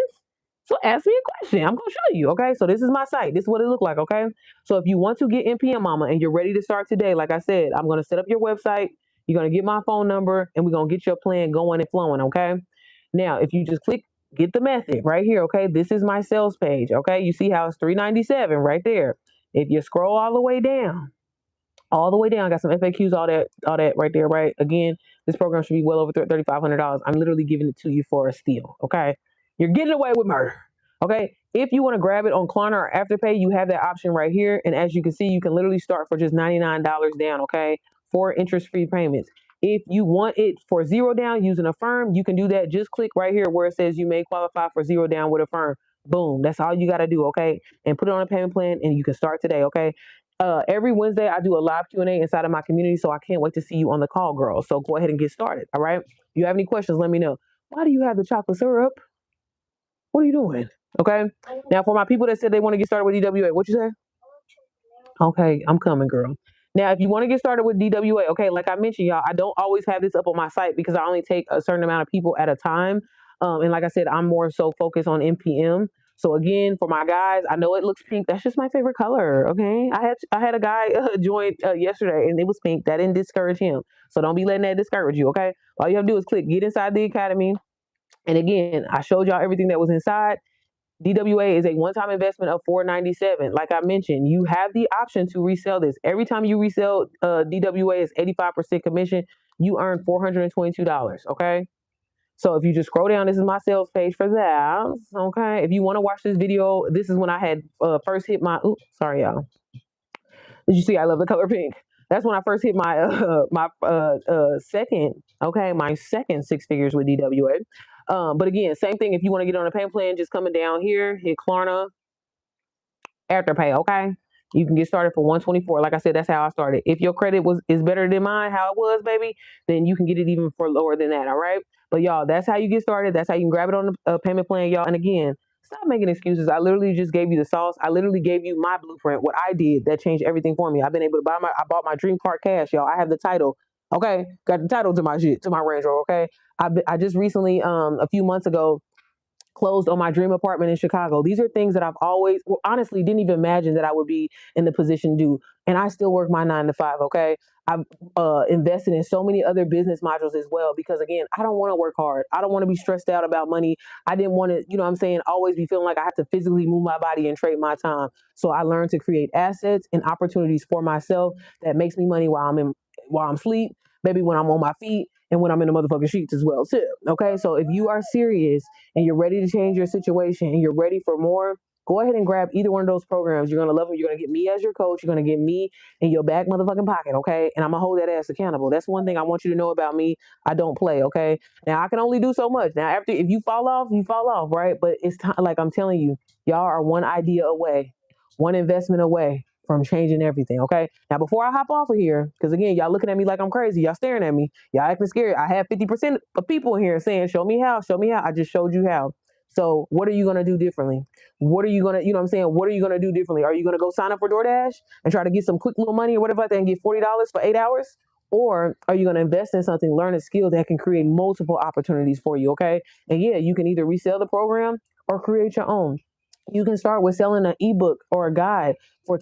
So ask me a question. I'm gonna show you. Okay. So this is my site. This is what it look like. Okay. So if you want to get NPM Mama and you're ready to start today, like I said, I'm gonna set up your website. You're gonna get my phone number and we're gonna get your plan going and flowing. Okay. Now, if you just click get the method right here, okay? This is my sales page, okay? You see how it's $397 right there. If you scroll all the way down, I got some FAQs, all that right there, right? Again, this program should be well over $3,500. I'm literally giving it to you for a steal, okay? You're getting away with murder, okay? If you want to grab it on Klarna or Afterpay, you have that option right here. And as you can see, you can literally start for just $99 down, okay? 4 interest-free payments. If you want it for 0 down using Affirm, you can do that. Just click right here where it says you may qualify for 0 down with Affirm. Boom. That's all you got to do, okay? And put it on a payment plan and you can start today, okay? Every Wednesday, I do a live Q&A inside of my community, so I can't wait to see you on the call, girl. So go ahead and get started, all right? If you have any questions, let me know. Why do you have the chocolate syrup? What are you doing? Okay. Now, for my people that said they want to get started with DWA, what you say? Okay, I'm coming, girl. Now, if you want to get started with DWA, okay, like I mentioned, y'all, I don't always have this up on my site because I only take a certain amount of people at a time. And like I said, I'm more so focused on NPM. So again, for my guys, I know it looks pink. That's just my favorite color. Okay, I had a guy join yesterday, and it was pink. That didn't discourage him. So don't be letting that discourage you. Okay, all you have to do is click get inside the academy. And again, I showed y'all everything that was inside. DWA is a one-time investment of $497. Like I mentioned, you have the option to resell this. Every time you resell DWA is 85% commission. You earn $422. Okay. So if you just scroll down, this is my sales page for that. Okay. If you want to watch this video, this is when I had first hit my. Oops, sorry, y'all. Did you see? I love the color pink. That's when I first hit my second. Okay, my second 6 figures with DWA. But again, same thing. If you want to get on a payment plan, just coming down here, hit Klarna, Afterpay. Okay, you can get started for $124. Like I said, that's how I started. If your credit is better than mine, how it was, baby, then you can get it even for lower than that. All right. But y'all, that's how you get started. That's how you can grab it on the payment plan, y'all. And again, stop making excuses. I literally just gave you the sauce. I literally gave you my blueprint, what I did that changed everything for me. I've been able to I bought my dream car cash, y'all. I have the title. Okay, got the title to my shit, to my Range Rover. Okay, I just recently, a few months ago, closed on my dream apartment in Chicago. These are things that I've always, well, honestly, didn't even imagine that I would be in the position to do. And I still work my 9 to 5. Okay. I've invested in so many other business modules as well, because again, I don't want to work hard. I don't want to be stressed out about money. I didn't want to, you know what I'm saying, always be feeling like I have to physically move my body and trade my time. So I learned to create assets and opportunities for myself that makes me money while I'm asleep, maybe when I'm on my feet, and when I'm in the motherfucking sheets as well too. Okay. So if you are serious and you're ready to change your situation and you're ready for more, go ahead and grab either one of those programs. You're going to love them. You're going to get me as your coach. You're going to get me in your back motherfucking pocket, okay? And I'm going to hold that ass accountable. That's one thing I want you to know about me. I don't play, okay? Now, I can only do so much. Now, if you fall off, right? But it's time, like I'm telling you, y'all are one idea away, one investment away from changing everything, okay? Now, before I hop off of here, because again, y'all looking at me like I'm crazy. Y'all staring at me. Y'all acting scared. I have 50% of people in here saying, show me how, show me how. I just showed you how. So what are you going to do differently? What are you going to, you know what I'm saying? What are you going to do differently? Are you going to go sign up for DoorDash and try to get some quick little money or whatever like that and get $40 for 8 hours? Or are you going to invest in something, learn a skill that can create multiple opportunities for you, okay? And yeah, you can either resell the program or create your own. You can start with selling an ebook or a guide for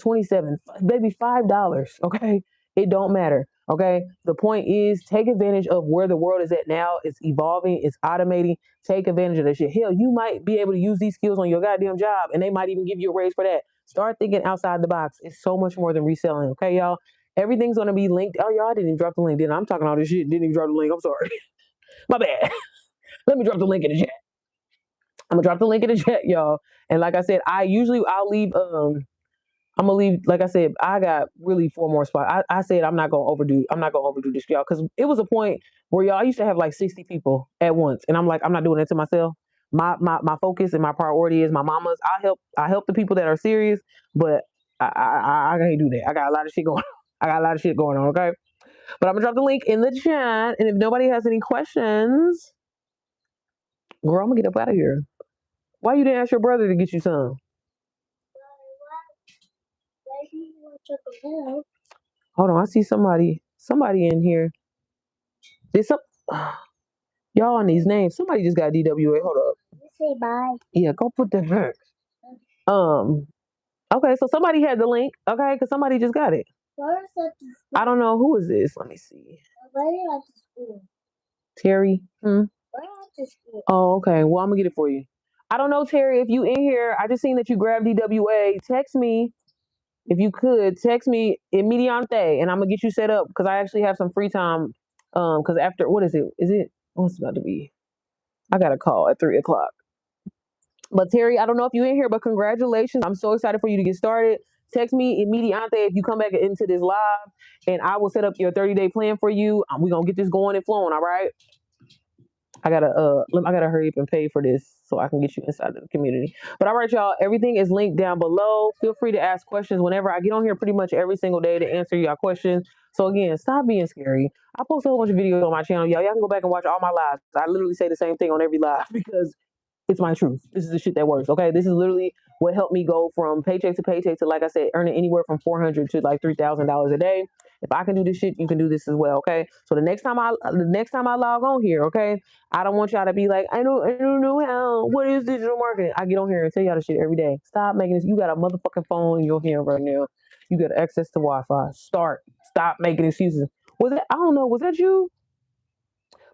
maybe $5, okay? It don't matter, okay? The point is take advantage of where the world is at now. It's evolving, it's automating. Take advantage of that shit. Hell, you might be able to use these skills on your goddamn job and they might even give you a raise for that. Start thinking outside the box. It's so much more than reselling, okay, y'all? Everything's going to be linked. Oh, y'all, I didn't even drop the link, didn't I? I'm talking all this shit. Didn't even drop the link. I'm sorry. My bad. Let me drop the link in the chat. I'm going to drop the link in the chat, y'all. And like I said, I'll leave, I'm gonna leave, like I said, I got really 4 more spots. I said I'm not gonna overdo this, y'all, because it was a point where y'all used to have like 60 people at once. And I'm like, I'm not doing it to myself. My focus and my priority is my mamas. I help the people that are serious, but I can't do that. I got a lot of shit going on. Okay. But I'm gonna drop the link in the chat. And if nobody has any questions, girl, I'm gonna get up out of here. Why you didn't ask your brother to get you some? Hold on, I see somebody in here. Did some y'all on these names? Somebody just got DWA. Hold up. Say bye. Yeah, go put that back. Okay, so somebody had the link. Okay, because somebody just got it. Where is that? I don't know who is this. Let me see. Where are you at the school? Terry. Where are you at the school? Oh, okay. Well, I'm gonna get it for you. I don't know, Terry. If you in here, I just seen that you grabbed DWA. Text me if you could. Text me immediate, and I'm gonna get you set up because I actually have some free time. Because after what is it? What's it about to be? I got a call at 3:00. But Terry, I don't know if you're in here, but congratulations. I'm so excited for you to get started. Text me immediate if you come back into this live, and I will set up your 30-day plan for you. We're gonna get this going and flowing, all right? I gotta hurry up and pay for this so I can get you inside of the community. But all right, y'all, everything is linked down below. Feel free to ask questions whenever. I get on here pretty much every single day to answer y'all questions. So again, stop being scary. I post a whole bunch of videos on my channel, y'all. Y'all can go back and watch all my lives. I literally say the same thing on every live because it's my truth. This is the shit that works. Okay, this is literally what helped me go from paycheck to paycheck to, like I said, earning anywhere from $400 to like $3,000 a day. If I can do this shit, you can do this as well. Okay, so the next time I log on here, okay, I don't want y'all to be like, I don't know how. What is digital marketing? I get on here and tell y'all the shit every day. Stop making this. You got a motherfucking phone in your hand right now. You got access to Wi-Fi. Stop making excuses. Was that? I don't know. Was that you?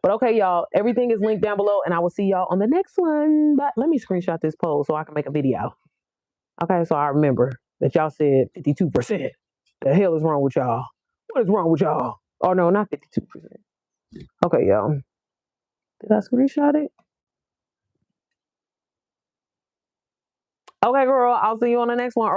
But okay, y'all, everything is linked down below, and I will see y'all on the next one. But let me screenshot this poll so I can make a video. Okay, so I remember that y'all said 52%. The hell is wrong with y'all? What is wrong with y'all? Oh, no, not 52%. Okay, y'all. Did I screenshot it? Okay, girl, I'll see you on the next one.